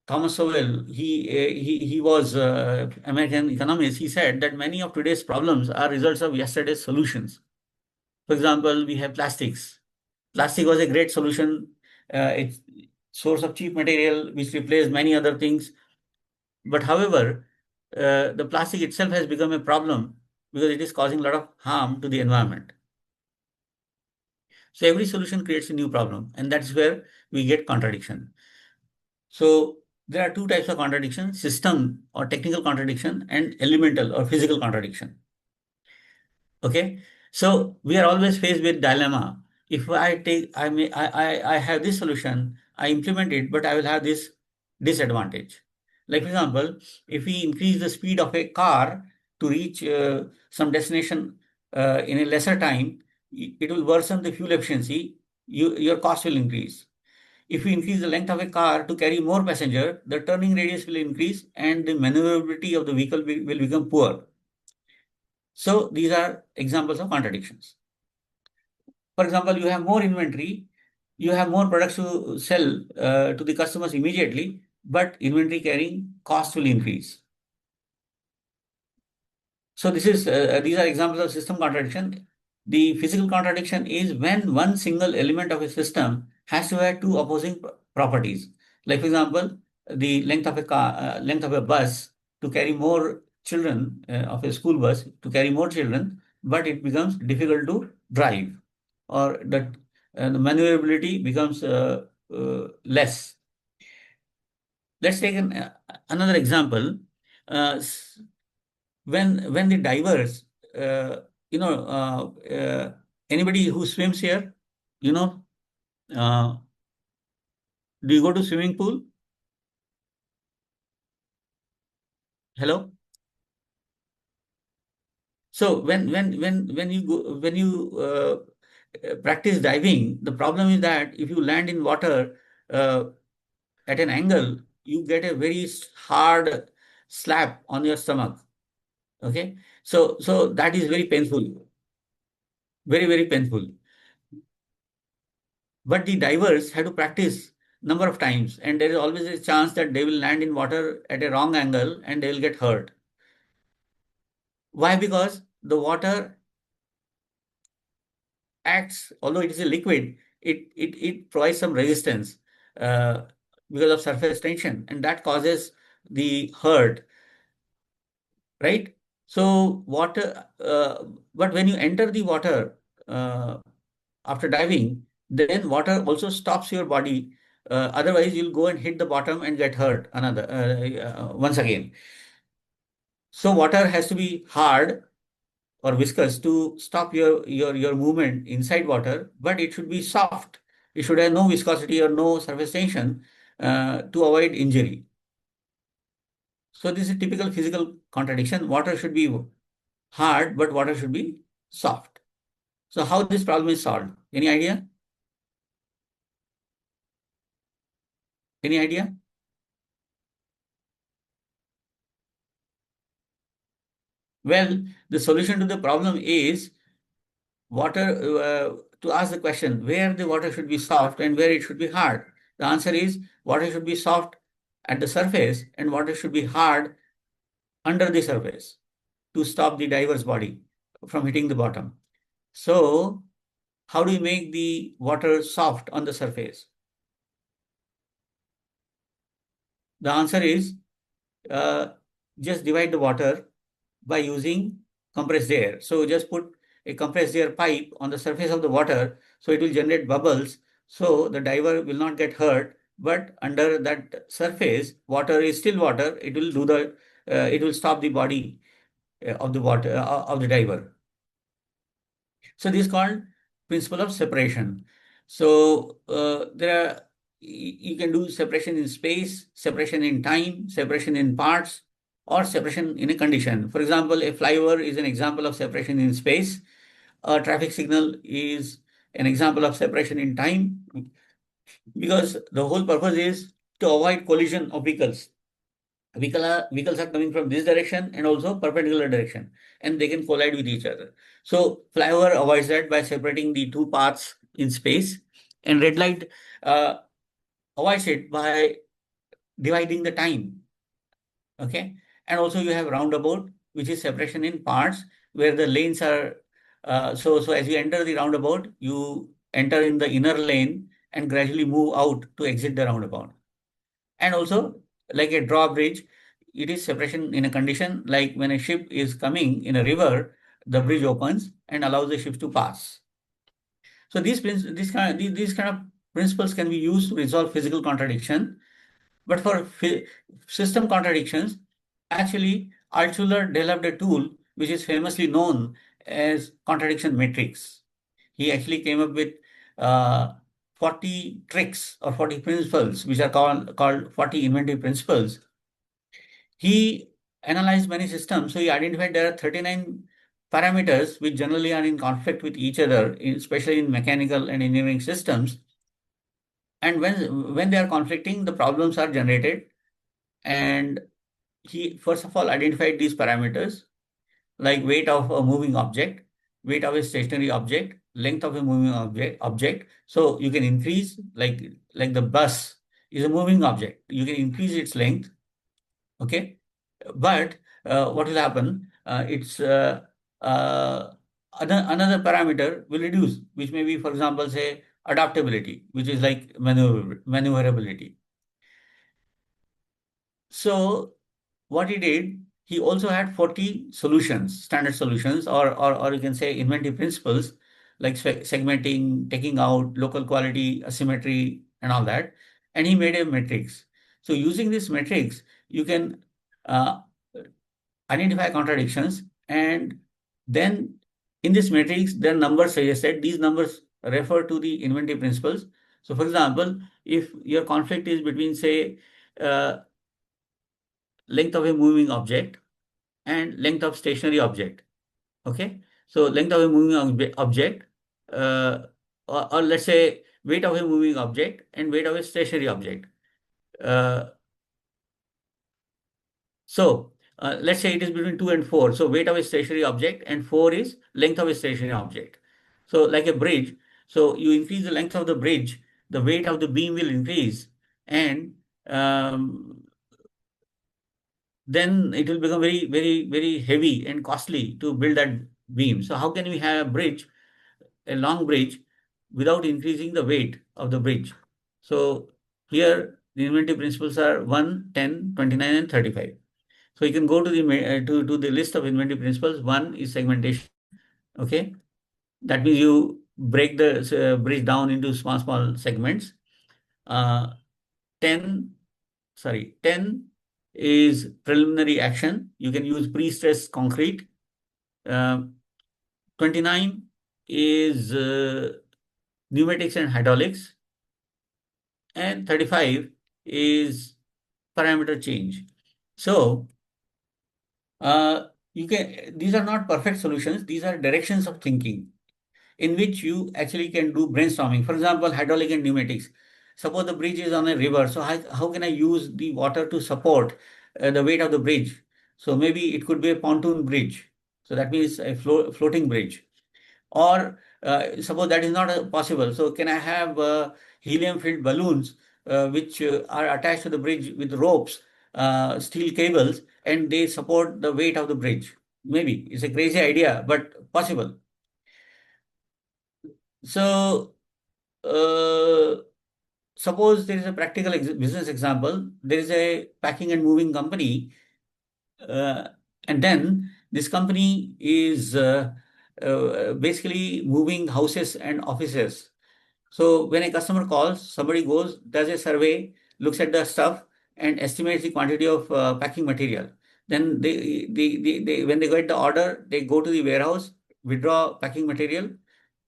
Thomas Sowell, he was American economist. He said that many of today's problems are results of yesterday's solutions. For example, we have plastics. Plastic was a great solution. It's source of cheap material which replaced many other things. But however, the plastic itself has become a problem because it is causing a lot of harm to the environment. So every solution creates a new problem, and that's where we get contradiction. So there are two types of contradiction: system or technical contradiction and elemental or physical contradiction. Okay, so we are always faced with dilemma. If I take, I have this solution, I implement it, but I will have this disadvantage. Like for example, if we increase the speed of a car to reach some destination in a lesser time, it will worsen the fuel efficiency. Your cost will increase. If we increase the length of a car to carry more passenger, the turning radius will increase and the maneuverability of the vehicle will become poor. So these are examples of contradictions. For example, you have more inventory, you have more products to sell to the customers immediately, but inventory carrying cost will increase. So these are examples of system contradiction. The physical contradiction is when one single element of a system has to have two opposing properties. Like for example, the length of a bus to carry more children, of a school bus to carry more children, but it becomes difficult to drive, or that the maneuverability becomes less. Let's take another example. Uh, when the divers, uh, you know, anybody who swims here, you know, uh, do you go to swimming pool? Hello? So when you practice diving, the problem is that if you land in water uh, at an angle, you get a very hard slap on your stomach. Okay, so that is very painful, very painful. But the divers have to practice number of times, and there is always a chance that they will land in water at a wrong angle and they will get hurt. Why? Because the water acts, although it is a liquid, it provides some resistance uh, because of surface tension, and that causes the hurt, right? So water, but when you enter the water uh, after diving, then water also stops your body. Otherwise, you'll go and hit the bottom and get hurt once again. So water has to be hard or viscous to stop your movement inside water, but it should be soft. It should have no viscosity or no surface tension to avoid injury. So this is a typical physical contradiction. Water should be hard, but water should be soft. So how this problem is solved? Any idea? Any idea? Well, the solution to the problem is water, to ask the question where the water should be soft and where it should be hard. The answer is water should be soft at the surface and water should be hard under the surface to stop the diver's body from hitting the bottom. So, how do you make the water soft on the surface? The answer is uh, just divide the water by using compressed air. So just put a compressed air pipe on the surface of the water, so it will generate bubbles, so the diver will not get hurt, but under that surface, water is still water, it will stop the body of the water of the diver. So this is called principle of separation. So you can do separation in space, separation in time, separation in parts, or separation in a condition. For example, a flyover is an example of separation in space. A traffic signal is an example of separation in time, because the whole purpose is to avoid collision of vehicles. Vehicles are coming from this direction and also perpendicular direction, and they can collide with each other. So flyover avoids that by separating the two paths in space, and red light uh, avoids it by dividing the time. Okay, and also you have roundabout, which is separation in parts, where the lanes are so as you enter the roundabout, you enter in the inner lane and gradually move out to exit the roundabout. And also, like a drawbridge, it is separation in a condition like when a ship is coming in a river, the bridge opens and allows the ships to pass. So these kind of principles can be used to resolve physical contradiction. But for system contradictions, actually, Altshuler developed a tool which is famously known as contradiction matrix. He actually came up with uh, 40 tricks or 40 principles, which are called 40 inventive principles. He analyzed many systems, so he identified there are 39 parameters which generally are in conflict with each other, especially in mechanical and engineering systems. And when they are conflicting, the problems are generated. And he first of all identified these parameters like weight of a moving object, weight of a stationary object, length of a moving object. So you can increase, like the bus is a moving object. You can increase its length, okay? But what will happen? It's another parameter will reduce, which may be, for example, say adaptability, which is like maneuverability. So what he did, he also had 40 solutions, standard solutions, or you can say inventive principles, like segmenting, taking out, local quality, asymmetry, and all that. And he made a matrix. So using this matrix, you can uh, identify contradictions, and then in this matrix, there are numbers suggested. These numbers refer to the inventive principles. So, for example, if your conflict is between, say, uh, length of a moving object and length of stationary object. Okay, so length of a moving object, or let's say weight of a moving object and weight of a stationary object. Uh, let's say it is between 2 and 4. So weight of a stationary object and 4 is length of a stationary object. So like a bridge, so you increase the length of the bridge, the weight of the beam will increase, and then it will become very, very, very heavy and costly to build that beam. So how can we have a bridge, a long bridge, without increasing the weight of the bridge? So here the inventive principles are 1, 10, 29, and 35. So you can go to the list of inventive principles. One is segmentation. Okay, that means you break the bridge down into small segments. Uh, 10 10 is preliminary action. You can use pre-stressed concrete. 29 is pneumatics and hydraulics, and 35 is parameter change. So these are not perfect solutions. These are directions of thinking in which you actually can do brainstorming. For example, hydraulic and pneumatics. Suppose the bridge is on a river. So how can I use the water to support the weight of the bridge? So maybe it could be a pontoon bridge. So that means a floating bridge. Or suppose that is not possible. So can I have helium-filled balloons which are attached to the bridge with ropes, steel cables, and they support the weight of the bridge? Maybe it's a crazy idea, but possible. So suppose there is a practical business example. There is a packing and moving company, and then this company is basically moving houses and offices. So when a customer calls, somebody goes, does a survey, looks at the stuff, and estimates the quantity of packing material. Then when they get the order, they go to the warehouse, withdraw packing material,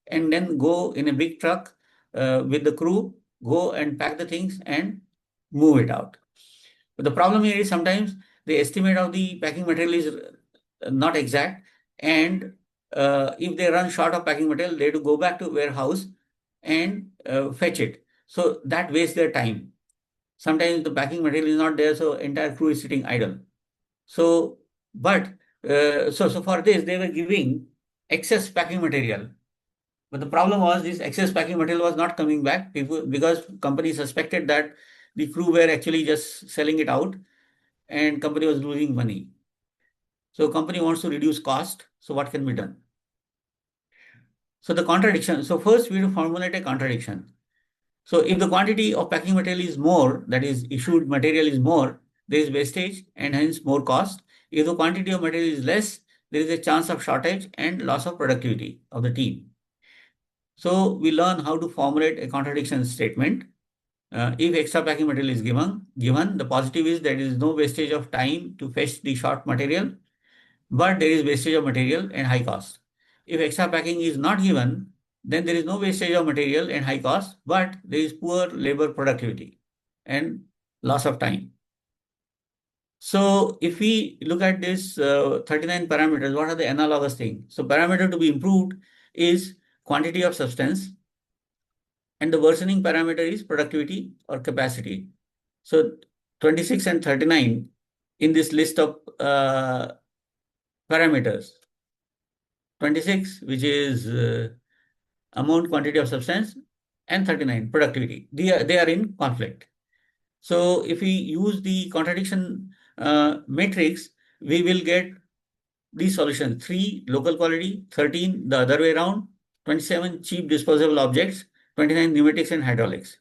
and then go in a big truck with the crew, go and pack the things and move it out. But the problem here is sometimes the estimate of the packing material is not exact, and if they run short of packing material, they have to go back to warehouse and fetch it. So that wastes their time. Sometimes the packing material is not there, so entire crew is sitting idle. So, so for this, they were giving excess packing material. But the problem was this excess packing material was not coming back because company suspected that the crew were actually just selling it out and company was losing money. So company wants to reduce cost. So what can be done? So the contradiction. So first we will formulate a contradiction. So if the quantity of packing material is more, that is issued material is more, there is wastage and hence more cost. If the quantity of material is less, there is a chance of shortage and loss of productivity of the team. So we learn how to formulate a contradiction statement. If extra packing material is given, the positive is there is no wastage of time to fetch the short material, but there is wastage of material and high cost. If extra packing is not given, then there is no wastage of material and high cost, but there is poor labor productivity and loss of time. So if we look at this 39 parameters, what are the analogous things? So parameter to be improved is quantity of substance, and the worsening parameter is productivity or capacity. So 26 and 39 in this list of parameters. 26, which is amount, quantity of substance, and 39, productivity. They are in conflict. So if we use the contradiction matrix, we will get these solutions: 3, local quality; 13, the other way around; 27, cheap disposable objects; 29, pneumatics and hydraulics.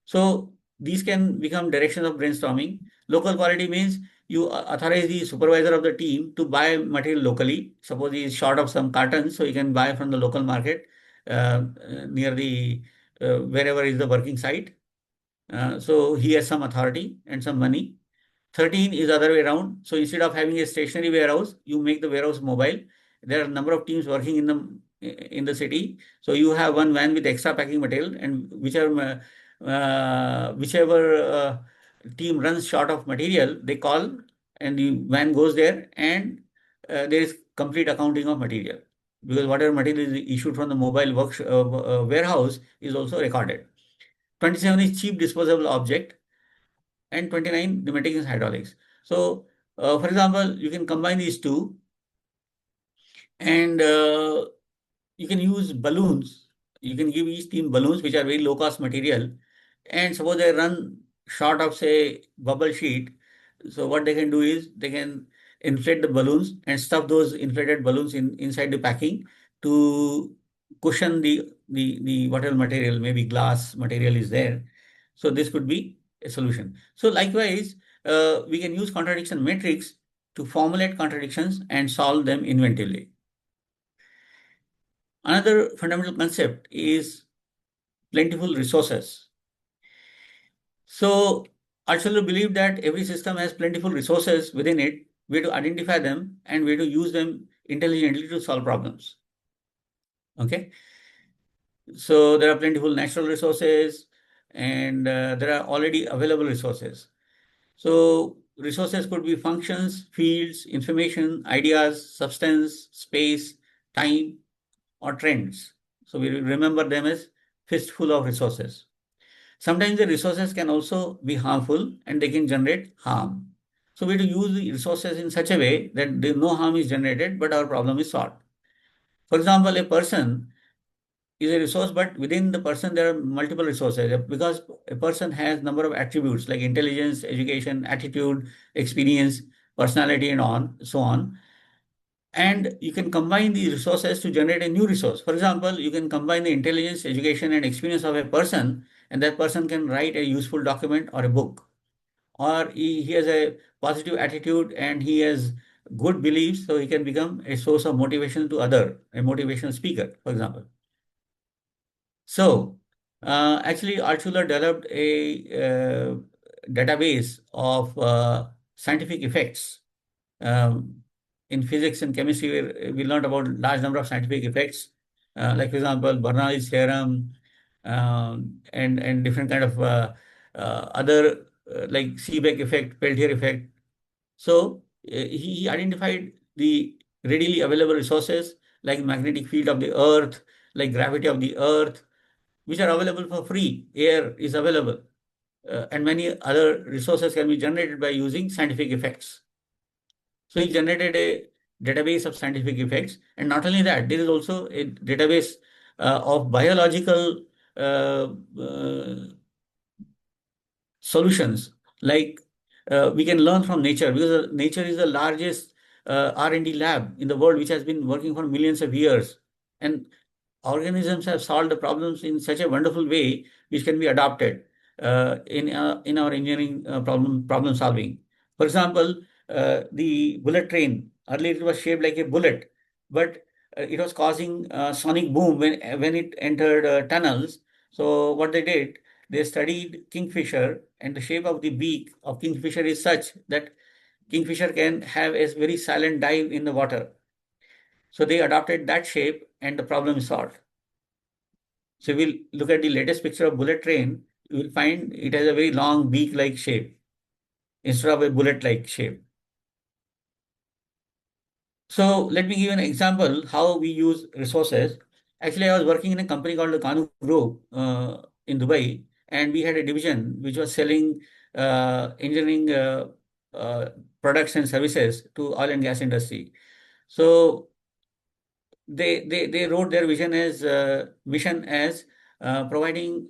So these can become directions of brainstorming. Local quality means you authorize the supervisor of the team to buy material locally. Suppose he is short of some cartons, so he can buy from the local market near the wherever is the working site. So he has some authority and some money. 13 is the other way around. So instead of having a stationary warehouse, you make the warehouse mobile. There are a number of teams working in the city. So you have one van with extra packing material, and whichever team runs short of material, they call and the van goes there, and there is complete accounting of material, because whatever material is issued from the mobile warehouse is also recorded. 27 is cheap disposable object, and 29 the materials hydraulics. So, for example, you can combine these two, and you can use balloons. You can give each team balloons, which are very low cost material, and suppose they run short of, say, bubble sheet. So what they can do is they can inflate the balloons and stuff those inflated balloons inside the packing to cushion the whatever material, maybe glass material is there. So this could be a solution. So likewise, we can use contradiction matrix to formulate contradictions and solve them inventively. Another fundamental concept is plentiful resources. So I also believe that every system has plentiful resources within it. We have to identify them and we have to use them intelligently to solve problems. Okay. So there are plentiful natural resources, and there are already available resources. So resources could be functions, fields, information, ideas, substance, space, time, or trends. So we remember them as fistful of resources. Sometimes the resources can also be harmful and they can generate harm. So we have to use the resources in such a way that no harm is generated, but our problem is solved. For example, a person is a resource, but within the person there are multiple resources, because a person has number of attributes like intelligence, education, attitude, experience, personality, and so on. And you can combine these resources to generate a new resource. For example, you can combine the intelligence, education, and experience of a person, and that person can write a useful document or a book. Or he has a positive attitude and he has good beliefs, so he can become a source of motivation to a motivational speaker, for example. So, actually, Altshuler developed a database of scientific effects. In physics and chemistry, we learned about large number of scientific effects, like for example, Bernoulli's theorem, and different kind of other like Seebeck effect, Peltier effect. So he identified the readily available resources like magnetic field of the Earth, like gravity of the Earth, which are available for free. Air is available, and many other resources can be generated by using scientific effects. So he generated a database of scientific effects. And not only that, there is also a database of biological uh, uh, solutions. Like we can learn from nature, because nature is the largest R&D lab in the world, which has been working for millions of years. And organisms have solved the problems in such a wonderful way, which can be adopted in our engineering problem solving. For example, the bullet train, earlier it was shaped like a bullet, but it was causing sonic boom when it entered tunnels. So what they did, they studied kingfisher, and the shape of the beak of kingfisher is such that kingfisher can have a very silent dive in the water. So they adopted that shape and the problem is solved. So if we look at the latest picture of bullet train, you will find it has a very long beak-like shape instead of a bullet-like shape. So let me give you an example how we use resources. Actually, I was working in a company called the Kanu Group in Dubai, and we had a division which was selling engineering uh, products and services to oil and gas industry. So they wrote their vision as mission as providing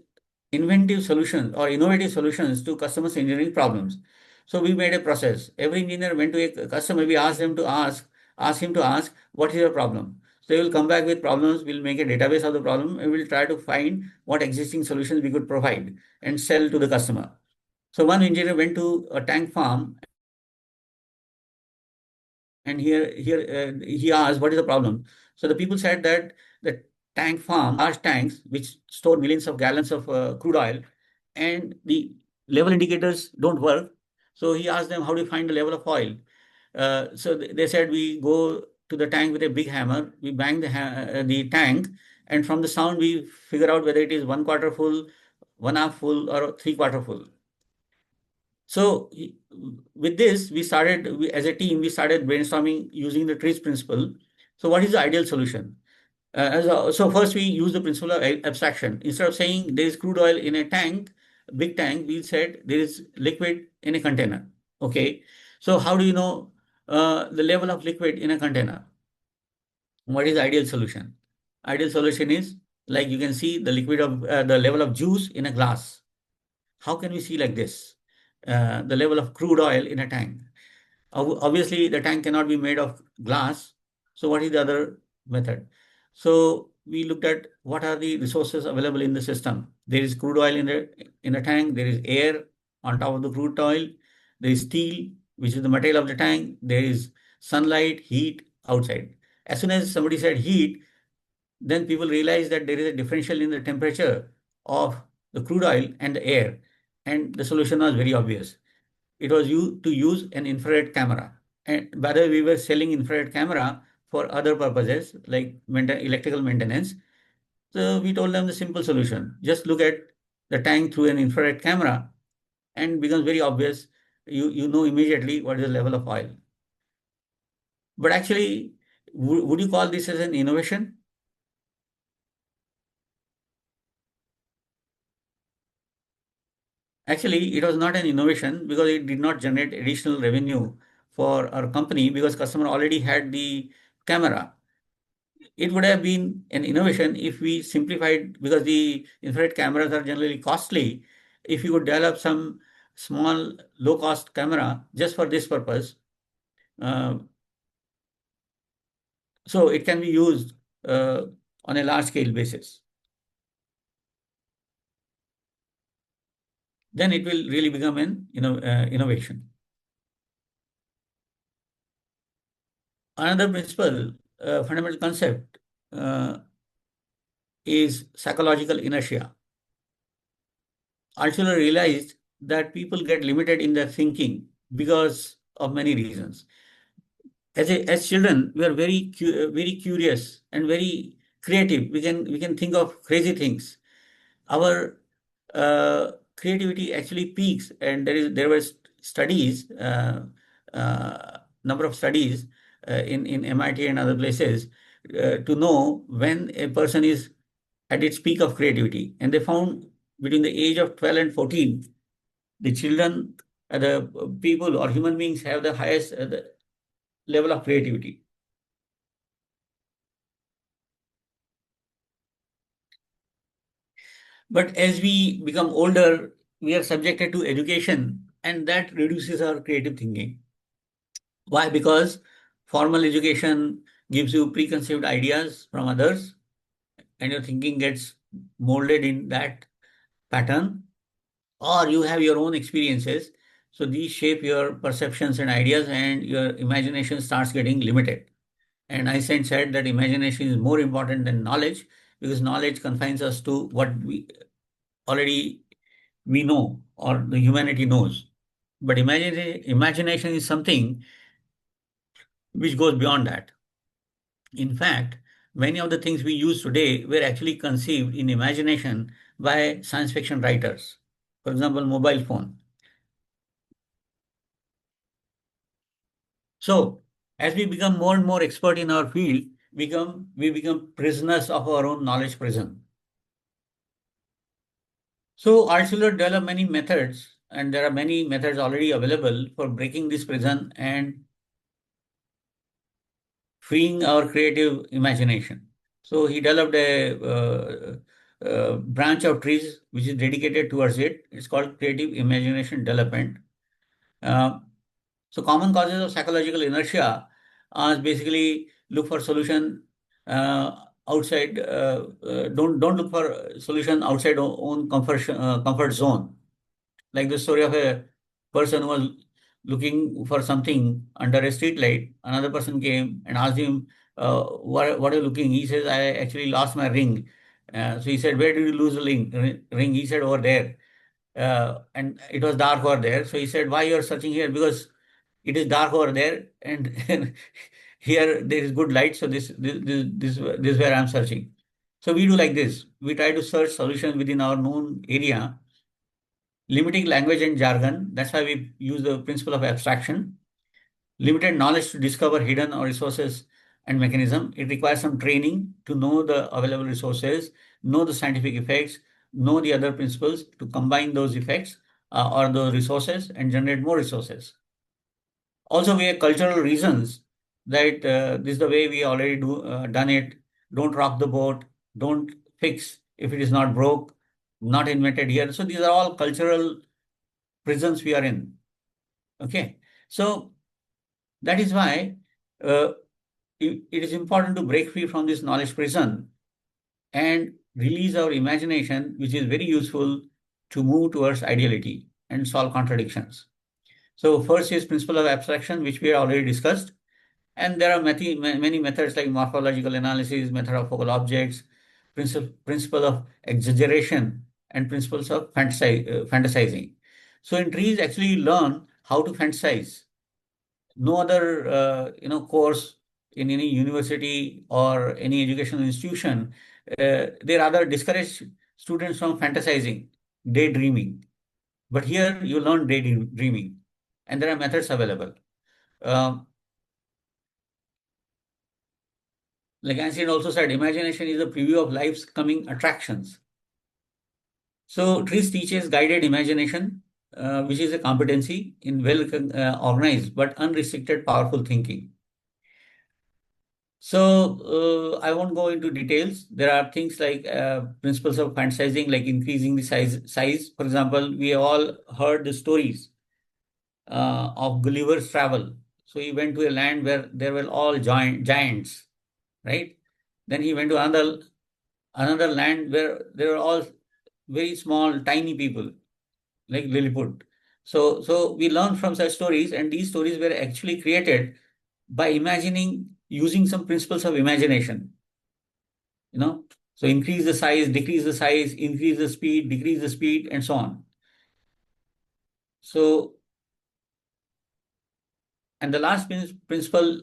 inventive solutions or innovative solutions to customers' engineering problems. So we made a process. Every engineer went to a customer. We asked him to ask, what is your problem? So they will come back with problems. We'll make a database of the problem and we'll try to find what existing solutions we could provide and sell to the customer. So one engineer went to a tank farm, and he asked, what is the problem? So the people said that the tank farm, large tanks which store millions of gallons of crude oil, and the level indicators don't work. So he asked them, how do you find the level of oil? So they said, we go to the tank with a big hammer, we bang the tank, and from the sound we figure out whether it is 1/4 full, 1/2 full, or 3/4 full. So with this, as a team, we started brainstorming using the TRIZ principle. So what is the ideal solution? So first we use the principle of abstraction. Instead of saying there is crude oil in a tank, big tank, we said there is liquid in a container. Okay. So how do you know the level of liquid in a container? What is the ideal solution? Ideal solution is like you can see the level of juice in a glass. How can we see like this? The level of crude oil in a tank. Obviously, the tank cannot be made of glass. So what is the other method? So we looked at what are the resources available in the system. There is crude oil in the tank. There is air on top of the crude oil. There is steel, which is the material of the tank. There is sunlight, heat outside. As soon as somebody said heat, then people realized that there is a differential in the temperature of the crude oil and the air. And the solution was very obvious. It was to use an infrared camera. And by the way, we were selling infrared camera for other purposes like electrical maintenance. So we told them the simple solution. Just look at the tank through an infrared camera and it becomes very obvious. You know immediately what is the level of oil. But actually, would you call this as an innovation? Actually, it was not an innovation because it did not generate additional revenue for our company because customer already had the camera. It would have been an innovation if we simplified, because the infrared cameras are generally costly. If you could develop some small low cost camera just for this purpose, uh, so it can be used on a large scale basis, then it will really become an innovation. Another principle, fundamental concept, uh, is psychological inertia. Altshuler realized that people get limited in their thinking because of many reasons. As children, we are very curious and very creative. We can think of crazy things. Our creativity actually peaks, and there were studies, number of studies in MIT and other places to know when a person is at its peak of creativity, and they found between the age of 12 and 14, the children, the people or human beings have the highest the level of creativity. But as we become older, we are subjected to education, and that reduces our creative thinking. Why? Because formal education gives you preconceived ideas from others, and your thinking gets molded in that pattern, or you have your own experiences. So these shape your perceptions and ideas, and your imagination starts getting limited. And Einstein said that imagination is more important than knowledge because knowledge confines us to what we already we know or the humanity knows. But imagination is something which goes beyond that. In fact, many of the things we use today were actually conceived in imagination by science fiction writers. For example, mobile phone. So, as we become more and more expert in our field, we become prisoners of our own knowledge prison. So, Altshuler developed many methods, and there are many methods already available for breaking this prison and freeing our creative imagination. So he developed a branch of TRIZ which is dedicated towards it. It's called Creative Imagination Development. Uh, so common causes of psychological inertia are basically look for solution outside. Don't look for solution outside own comfort zone. Like the story of a person who was looking for something under a street light. Another person came and asked him, what are you looking? He says, I actually lost my ring. So he said, where did you lose the ring? He said, over there. And it was dark over there. So he said, why you are searching here? Because it is dark over there, and here there is good light. So this is where I'm searching. So we do like this. We try to search solution within our known area, limiting language and jargon. That's why we use the principle of abstraction. Limited knowledge to discover hidden or resources and mechanism. It requires some training to know the available resources, know the scientific effects, know the other principles to combine those effects or those resources and generate more resources. Also, we have cultural reasons that this is the way we already done it. Don't rock the boat. Don't fix if it is not broke. Not invented here. So these are all cultural prisons we are in. Okay. So that is why uh, it is important to break free from this knowledge prison and release our imagination, which is very useful to move towards ideality and solve contradictions. So first is principle of abstraction, which we have already discussed. And there are many methods like morphological analysis, method of focal objects, principle of exaggeration, and principles of fantasizing. So in trees, actually learn how to fantasize. No other course in any university or any educational institution, they rather discourage students from fantasizing, daydreaming. But here you learn daydreaming, and there are methods available. Um, Like Einstein also said, imagination is a preview of life's coming attractions. So TRIZ teaches guided imagination, which is a competency in well organized but unrestricted powerful thinking. So I won't go into details. There are things like principles of fantasizing, like increasing the size. For example, we all heard the stories of Gulliver's travel. So he went to a land where there were all giants, right? Then he went to another land where there were all very small, tiny people, like Lilliput. So we learn from such stories, and these stories were actually created by imagining, using some principles of imagination. So increase the size, decrease the size, increase the speed, decrease the speed, and so on. So, and the last principle,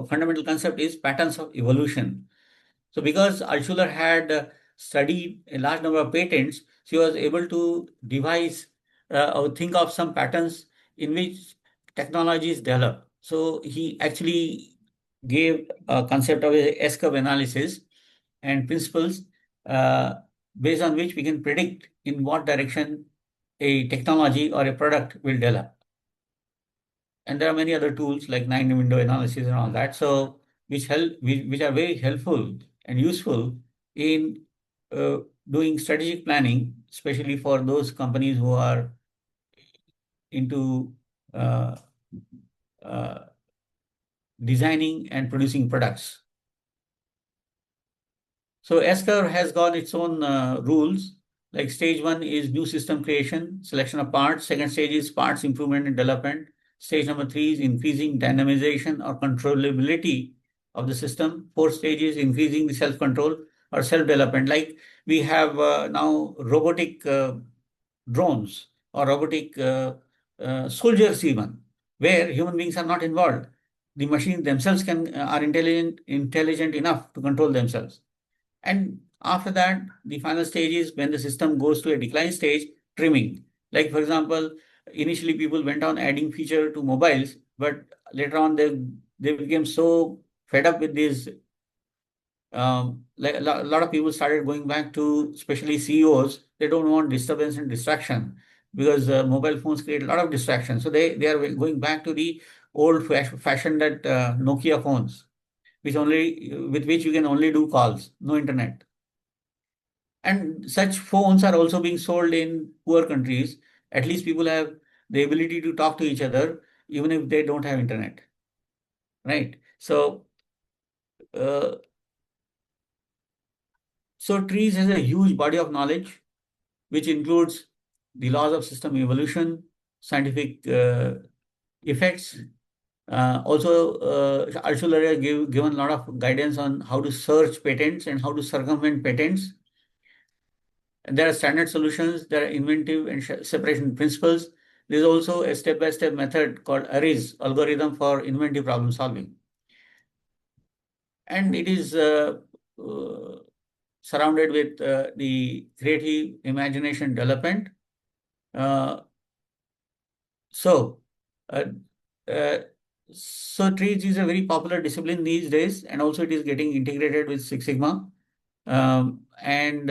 fundamental concept is patterns of evolution. So because Altshuler had studied a large number of patents, she was able to devise or think of some patterns in which technologies develop. So he actually gave a concept of a S-curve analysis and principles uh, based on which we can predict in what direction a technology or a product will develop. And there are many other tools like nine window analysis and all that. So which are very helpful and useful in uh, doing strategic planning, especially for those companies who are into uh, uh, designing and producing products. So S-curve has got its own rules. Like stage one is new system creation, selection of parts. Second stage is parts improvement and development. Stage number three is increasing dynamization or controllability of the system. Fourth stage is increasing the self-control or self-development. Like we have now robotic drones or robotic soldiers even, where human beings are not involved. The machines themselves are intelligent enough to control themselves. And after that, the final stage is when the system goes to a decline stage, trimming. Like for example, initially people went on adding feature to mobiles, but later on they became so fed up with this. Like a lot of people started going back to, especially CEOs, they don't want disturbance and distraction because mobile phones create a lot of distraction. So they are going back to the old fashioned that Nokia phones, with which you can only do calls, no internet. And such phones are also being sold in poor countries. At least people have the ability to talk to each other, even if they don't have internet, right? Uh, so TRIZ has a huge body of knowledge, which includes the laws of system evolution, scientific effects. Also, Altshuler has given a lot of guidance on how to search patents and how to circumvent patents. And there are standard solutions, there are inventive and separation principles. There is also a step-by-step method called ARIZ, algorithm for inventive problem solving. And it is surrounded with the creative imagination development Uh, so, uh, uh, so TRIZ is a very popular discipline these days, and also it is getting integrated with Six Sigma. And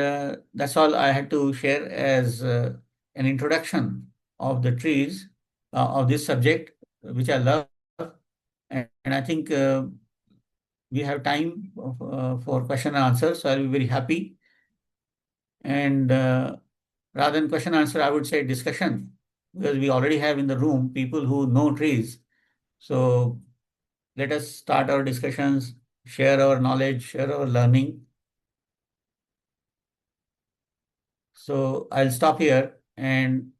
that's all I had to share as an introduction of the TRIZ of this subject, which I love. And I think we have time for question and answer, so I'll be very happy. And rather than question and answer, I would say discussion, because we already have in the room people who know TRIZ. So let us start our discussions, share our knowledge, share our learning. So I'll stop here and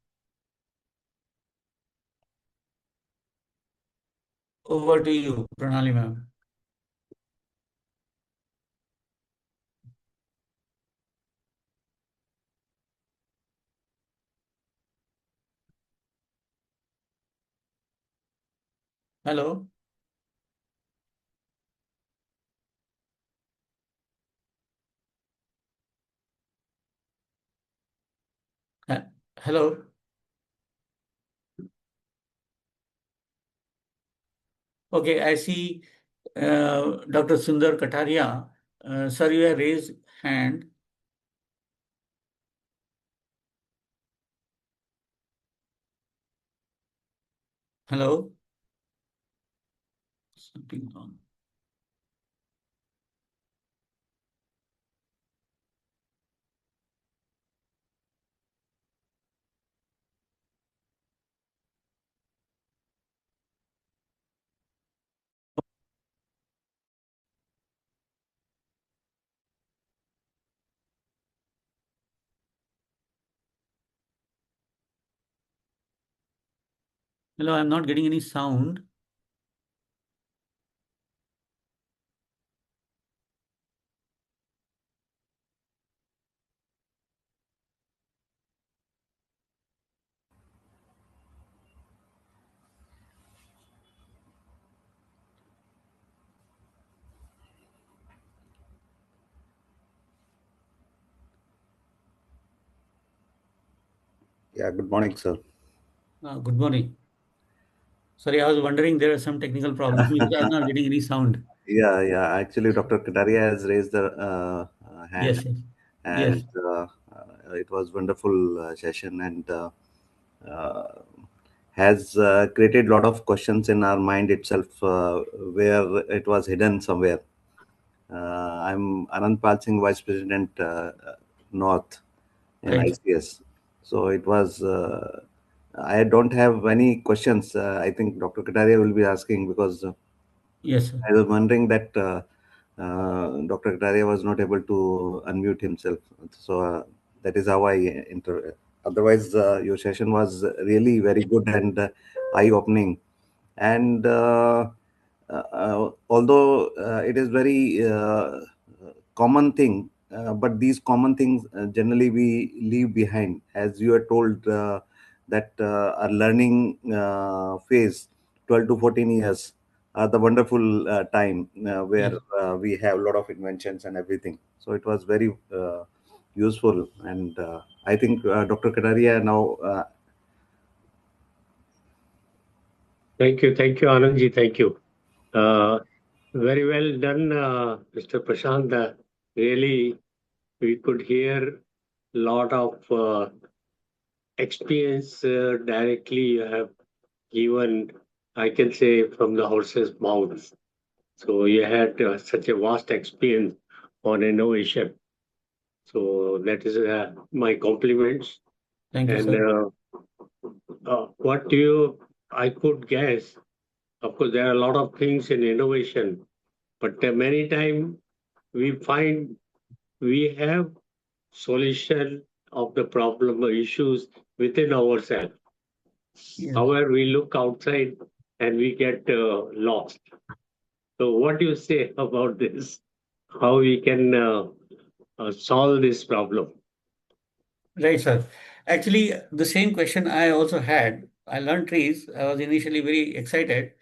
over to you, Pranali ma'am. Hello. Hello. Okay, I see Dr. Sundar Kataria. Sir, you have raised hand. Hello. Something wrong. Hello, I'm not getting any sound. Yeah, good morning, sir. Good morning. Sorry, I was wondering there are some technical problems because I'm not getting any sound. Yeah. Actually, Dr. Kataria has raised the hand, Yes, yes, yes, and it was wonderful session, and has created a lot of questions in our mind itself, where it was hidden somewhere. I'm Anand Pal Singh, Vice President, North in right. ICS. So it was. I don't have any questions. I think Dr. Kataria will be asking because. Yes, sir. I was wondering that Dr. Kataria was not able to unmute himself. So that is how I enter. Otherwise, your session was really very good and eye-opening. And although it is very common thing, but these common things generally we leave behind. As you are told that our learning phase, 12 to 14 years, the wonderful time where Yes. we have a lot of inventions and everything. So it was very useful, and I think Dr. Kataria now. Thank you, Anandji. Thank you. Very well done, Mr. Prashant. Really, we could hear a lot of experience directly you have given, I can say, from the horse's mouth. So you had such a vast experience on innovation. So that is my compliments. Thank you, And sir. what I could guess, of course, there are a lot of things in innovation, but many times we find we have solution of the problem or issues within ourselves. Yes. However, we look outside and we get lost. So what do you say about this? How we can solve this problem? Right, sir. Actually, the same question I also had. I learned trees. I was initially very excited,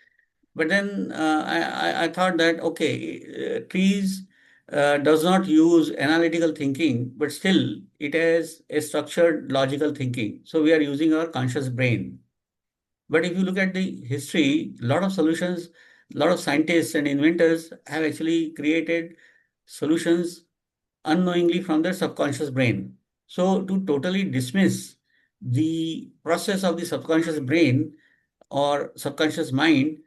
but then I thought that okay, trees does not use analytical thinking, but still it has a structured logical thinking. So we are using our conscious brain. But if you look at the history, a lot of solutions, a lot of scientists and inventors have actually created solutions unknowingly from their subconscious brain. So to totally dismiss the process of the subconscious brain or subconscious mind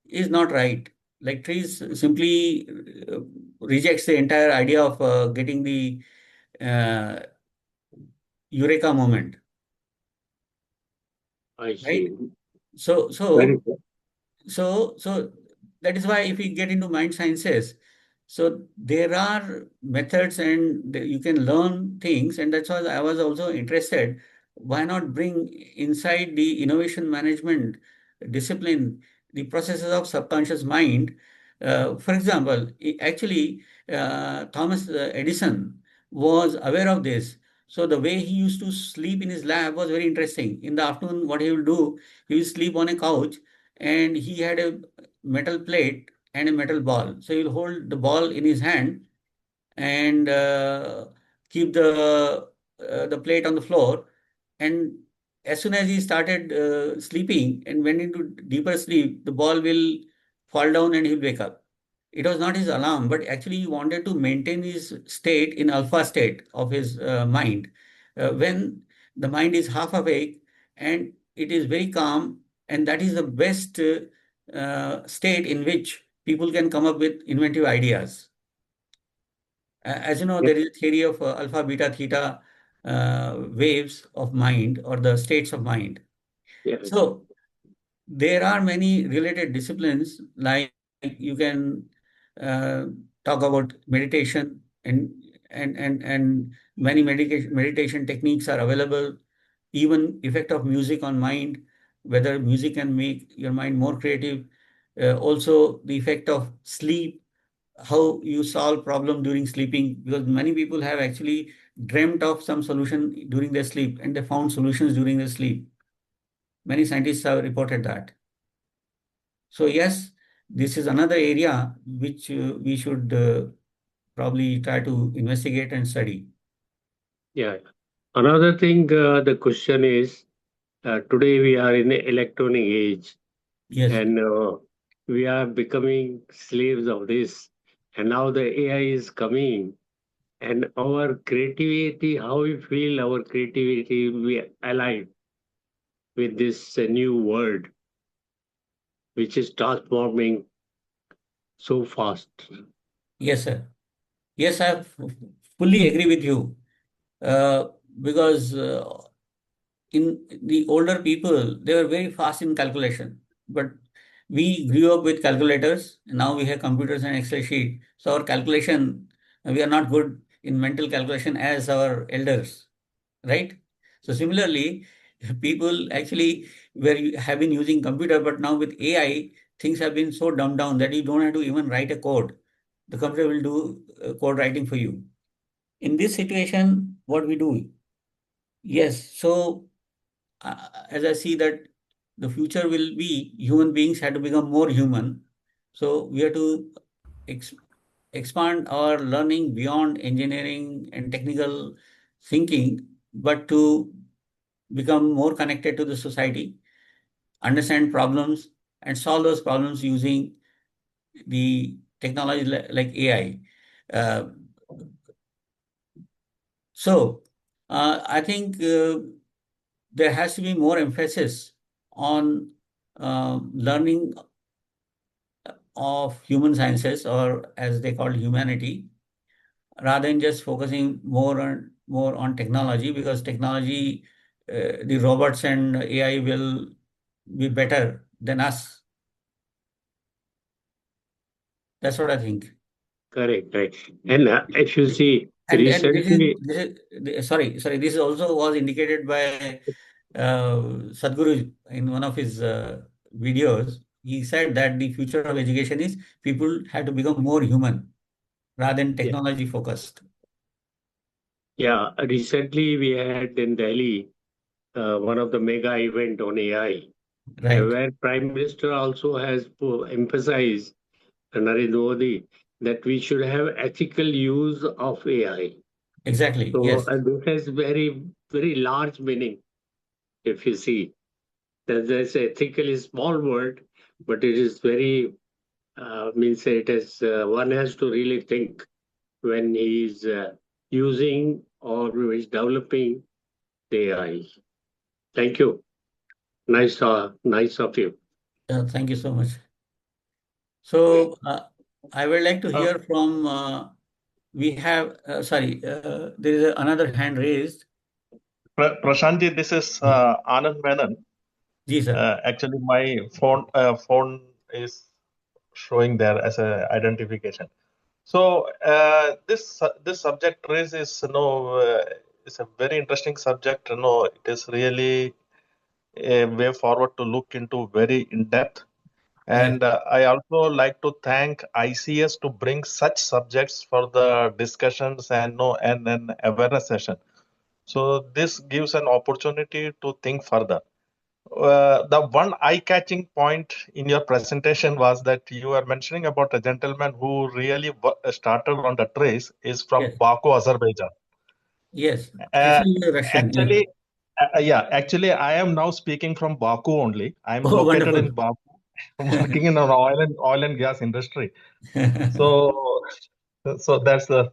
is not right. Like TRIZ simply rejects the entire idea of getting the uh, eureka moment, I right? see. So, Very so good. So that is why if we get into mind sciences, so there are methods and you can learn things, and that's why I was also interested. Why not bring inside the innovation management discipline the processes of subconscious mind? For example, actually, Thomas Edison was aware of this. So the way he used to sleep in his lab was very interesting. In the afternoon, what he will do, he will sleep on a couch and he had a metal plate and a metal ball. So he'll hold the ball in his hand and keep the plate on the floor. And as soon as he started sleeping and went into deeper sleep, the ball will fall down and he'll wake up. It was not his alarm, but actually he wanted to maintain his state in alpha state of his mind. When the mind is half awake and it is very calm, and that is the best state in which people can come up with inventive ideas. As you know, Yeah, there is a theory of alpha, beta, theta waves of mind or the states of mind. yes, So there are many related disciplines, like you can uh, talk about meditation, and many meditation techniques are available. Even effect of music on mind, whether music can make your mind more creative. Also, the effect of sleep, how you solve problem during sleeping, because many people have actually dreamt of some solution during their sleep and they found solutions during their sleep. Many scientists have reported that. So yes, this is another area which we should probably try to investigate and study. yeah. Another thing, the question is, today we are in the electronic age, Yes, and we are becoming slaves of this. And now the AI is coming, and our creativity, how we feel our creativity will be alive with this new world, which is transforming so fast. yes, sir. Yes, fully agree with you. Uh, because in the older people, they were very fast in calculation. But we grew up with calculators. Now we have computers and Excel sheet. So our calculation, we are not good in mental calculation as our elders, right? So similarly, people actually have been using computer, but now with AI, things have been so dumbed down that you don't have to even write a code. The computer will do code writing for you. In this situation, what we do? Yes, so as I see that the future will be human beings have to become more human. So we have to ex expand our learning beyond engineering and technical thinking, but to become more connected to the society, understand problems, and solve those problems using the technology like AI. Uh, I think there has to be more emphasis on learning of human sciences, or as they call humanity, rather than just focusing more on technology, because technology, the robots and AI will be better than us. That's what I think. Correct, right. And if you see And recently, sorry, this also was indicated by Sadhguru in one of his videos. He said that the future of education is people have to become more human rather than yeah, technology focused. yeah, recently we had in Delhi one of the mega event on AI, Right. where Prime Minister also has emphasized Narendra Modi that we should have ethical use of AI. Exactly. So Yes. this has very, very large meaning. If you see that there's ethical is small word, but it is very means it is one has to really think when he is using or is developing the AI. Thank you. Nice of you. Thank you so much. So I would like to hear from, we have, there is another hand raised. Prashantji, this is Anand Menon. Ji, sir. Actually, my phone is showing there as a identification. So this subject raise is is a very interesting subject. It is really a way forward to look into very in depth. And I also like to thank ICS to bring such subjects for the discussions and an awareness session. So this gives an opportunity to think further. The one eye-catching point in your presentation was that you were mentioning about a gentleman who really started on the trace is from Yes. Baku, Azerbaijan. Yes. Actually, Russian. Actually, actually, I am now speaking from Baku only. I'm Oh, located wonderful. in Baku, working in an oil and gas industry. So, so that's the.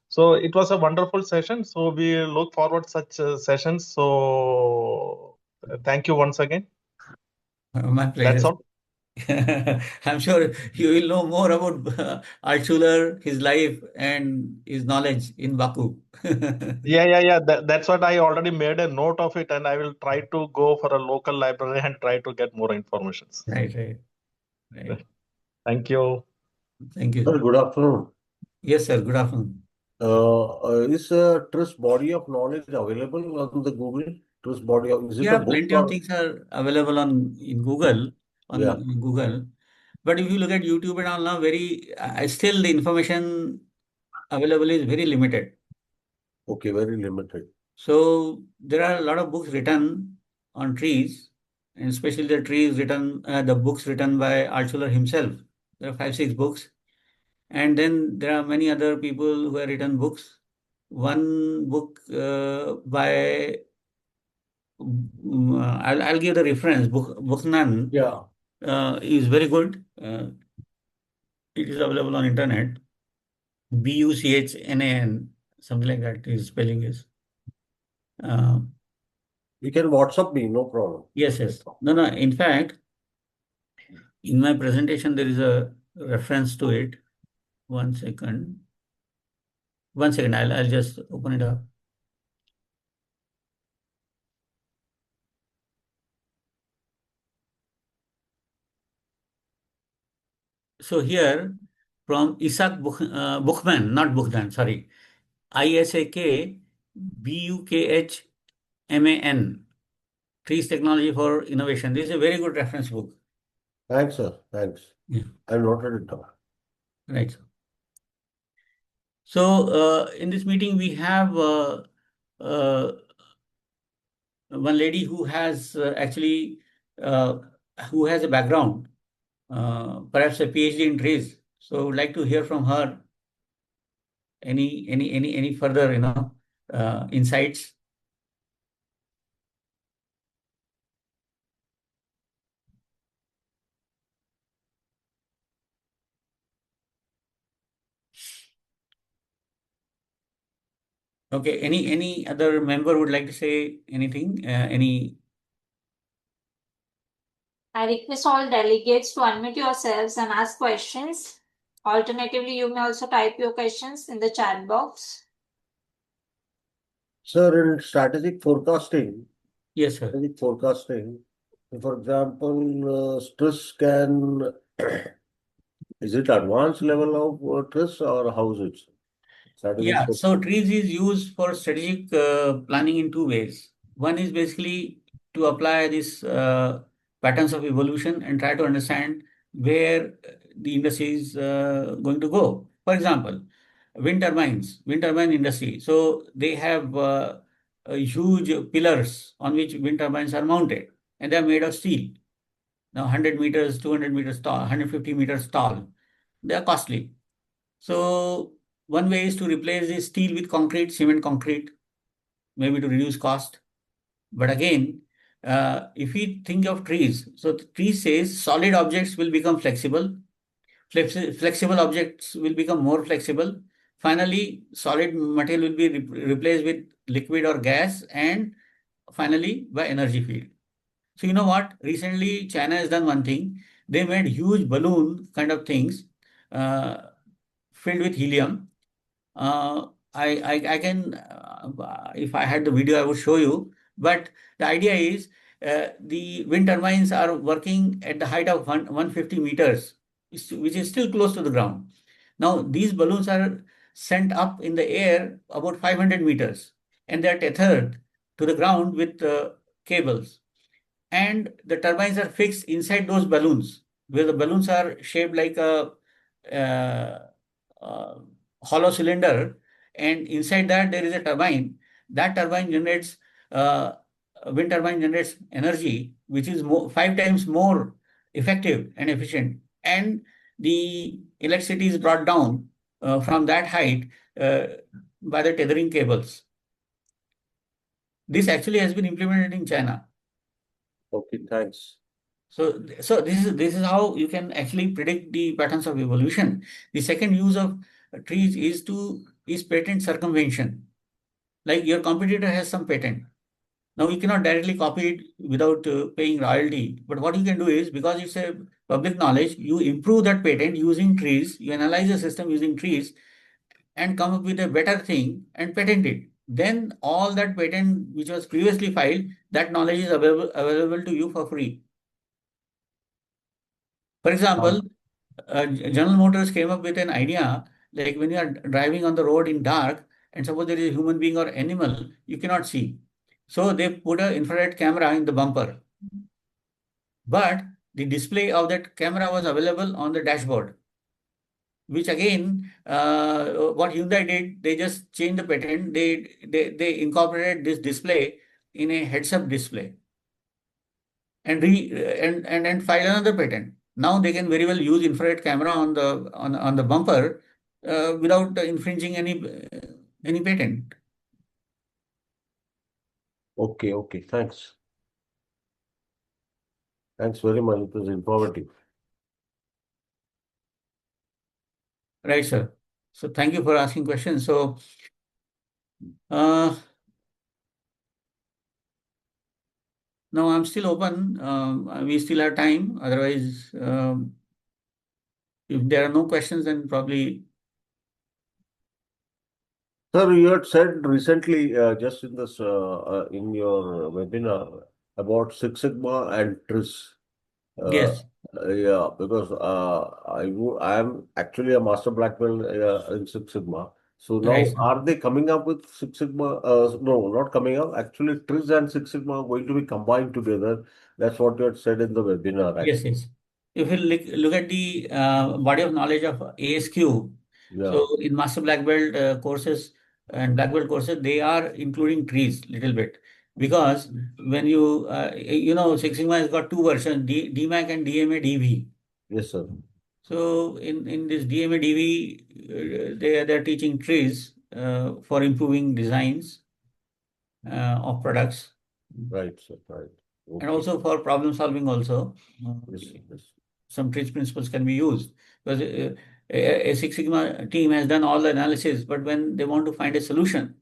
So it was a wonderful session. So we look forward such sessions. So thank you once again. My That's pleasure. all. I'm sure you will know more about Altshuler, his life and his knowledge in Baku. Yeah. That's what I already made a note of it, and I will try to go for a local library and try to get more information. Right. Thank you. Thank you. Sir, good afternoon. Yes, sir. Good afternoon. Is a TRIZ body of knowledge available on the Google? TRIZ body of, is it a Yeah, book plenty of or? things are available in Google, Yeah. on Google. But if you look at YouTube and all now, still the information available is very limited. Okay, very limited. So there are a lot of books written on trees, and especially the books written by Altshuler himself. There are 5, 6 books. And then there are many other people who have written books. One book by I'll give the reference. Buchnan Yeah. is very good. It is available on internet. Buchnan, something like that. His spelling is. Uh, You can WhatsApp me, no problem. yes. No. In fact, in my presentation there is a reference to it. One second. I'll just open it up. So here from Isaac Buchman, not Buchman, sorry. ISAKBUKHMAN, Trees Technology for Innovation. This is a very good reference book. Thanks, sir. Thanks. Yeah. I noted it down. Right. So in this meeting we have one lady who has who has a background, perhaps a PhD in TRIZ. So I would like to hear from her any further insights. Okay, any other member would like to say anything? I request all delegates to unmute yourselves and ask questions. Alternatively, you may also type your questions in the chat box. Sir, in strategic forecasting, Yes, sir. for example, stress can, is it advanced level of TRIZ or how is it? Yeah, so TRIZ is used for strategic planning in 2 ways. One is basically to apply these patterns of evolution and try to understand where the industry is going to go. For example, wind turbine industry. So they have huge pillars on which wind turbines are mounted, and they are made of steel. Now 100 meters, 200 meters tall, 150 meters tall. They are costly. So one way is to replace the steel with concrete, cement concrete, maybe to reduce cost. But again, if we think of trees, so the tree says solid objects will become flexible, flexible objects will become more flexible. Finally, solid material will be replaced with liquid or gas, and finally by energy field. So you know what? Recently, China has done one thing. They made huge balloon kind of things uh, filled with helium. I can, if I had the video, I would show you. But the idea is the wind turbines are working at the height of 150 meters, which is still close to the ground. Now, these balloons are sent up in the air about 500 meters, and they are tethered to the ground with cables, and the turbines are fixed inside those balloons, where the balloons are shaped like a uh, uh, hollow cylinder, and inside that there is a turbine. That turbine generates wind turbine generates energy which is 5 times more effective and efficient, and the electricity is brought down from that height uh, by the tethering cables. This actually has been implemented in China. Okay, thanks. So this is how you can actually predict the patterns of evolution. The second use of trees is patent circumvention. Like your competitor has some patent. Now you cannot directly copy it without paying royalty. But what you can do is, because it's a public knowledge, you improve that patent using trees. You analyze the system using trees and come up with a better thing and patent it. Then all that patent which was previously filed, that knowledge is available to you for free. For example, General Motors came up with an idea, like when you are driving on the road in dark, and suppose there is a human being or animal, you cannot see. So they put an infrared camera in the bumper. But the display of that camera was available on the dashboard, which again, what Hyundai did, they just changed the patent. They incorporated this display in a heads-up display and and file another patent. Now they can very well use infrared camera on the bumper without infringing any patent. Okay, okay, thanks. Thanks very much. It was informative. Right, sir. So thank you for asking questions. So now I'm still open. We still have time. Otherwise, if there are no questions, then probably. Sir, you had said recently, just in this in your webinar about Six Sigma and TRIZ. Yes. Yeah, because I am actually a master black belt in Six Sigma. So Right, now, sir. are they coming up with Six Sigma? No, not coming up. Actually, TRIZ and Six Sigma are going to be combined together. That's what you had said in the webinar. Yes, Actually. yes. If you look at the body of knowledge of ASQ, Yeah. so in master black belt courses and black belt courses, they are including trees little bit, because when Six Sigma has got two versions, DMAC and DMA DV. Yes, sir. So in this DMA DV, they're teaching trees for improving designs of products, Right, sir. Right. and Okay. also for problem solving also. Yes, yes. Some TRIZ principles can be used, because a Six Sigma team has done all the analysis, but when they want to find a solution,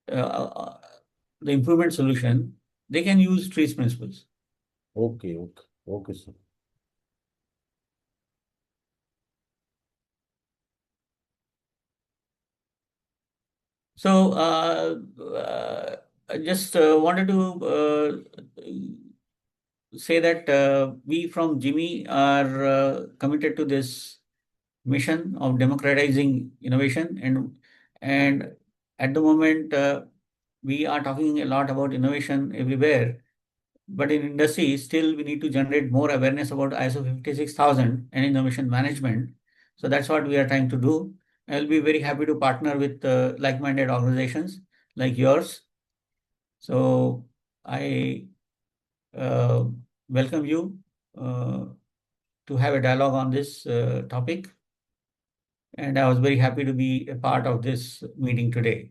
the improvement solution, they can use TRIZ principles. Okay, okay. Okay, sir. So I just wanted to say that we from Jimmy are committed to this mission of democratizing innovation, and at the moment we are talking a lot about innovation everywhere, but in industry still we need to generate more awareness about ISO 56000 and innovation management. So that's what we are trying to do. I'll be very happy to partner with like-minded organizations like yours. So I uh, welcome you to have a dialogue on this topic. and I was very happy to be a part of this meeting today.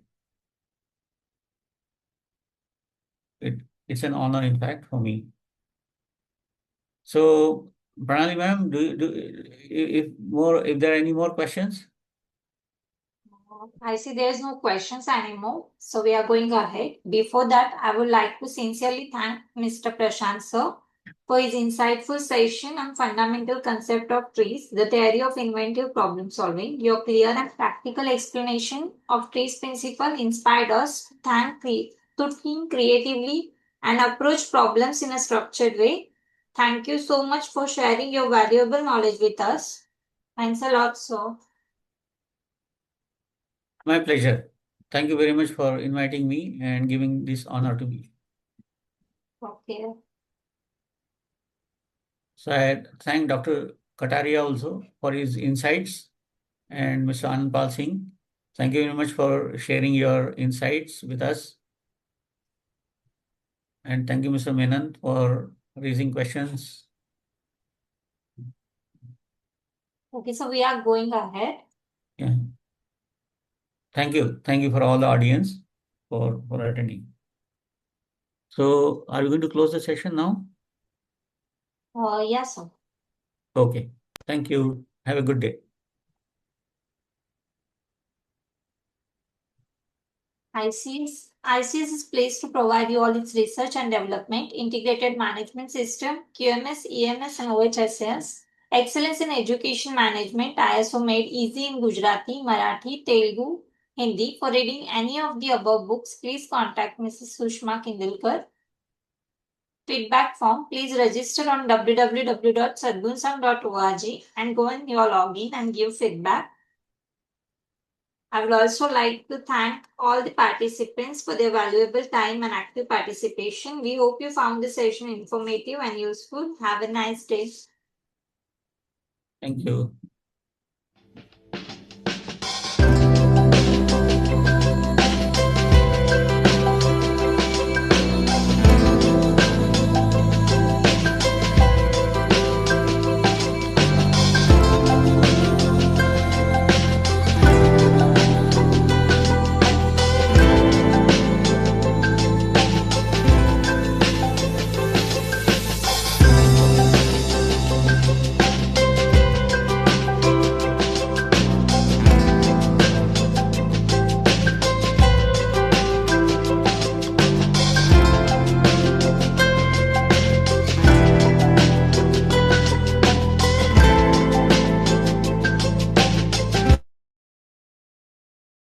It's an honor, in fact, for me. So, Pranali ma'am, if there are any more questions? I see there's no questions anymore, so we are going ahead. Before that, I would like to sincerely thank Mr. Prashant sir for his insightful session on fundamental concept of TRIZ, the theory of inventive problem solving. Your clear and practical explanation of TRIZ principle inspired us to think creatively and approach problems in a structured way. Thank you so much for sharing your valuable knowledge with us. Thanks a lot, sir. My pleasure. Thank you very much for inviting me and giving this honor to me. Okay. So I thank Dr. Kataria also for his insights, and Mr. Anandpal Singh. Thank you very much for sharing your insights with us. And thank you, Mr. Menon, for raising questions. Okay, so we are going ahead. Yeah. Thank you. Thank you for all the audience for attending. So are we going to close the session now? Yes, sir. Okay. Thank you. Have a good day. ICS is placed to provide you all its research and development, integrated management system, QMS, EMS, and OHSS. Excellence in education management, ISO made easy in Gujarati, Marathi, Telugu, Hindi. For reading any of the above books, please contact Mrs. Sushma Kindilkar. Feedback form, please register on www.sadgunsam.org and go in your login and give feedback. I would also like to thank all the participants for their valuable time and active participation. We hope you found the session informative and useful. Have a nice day. Thank you.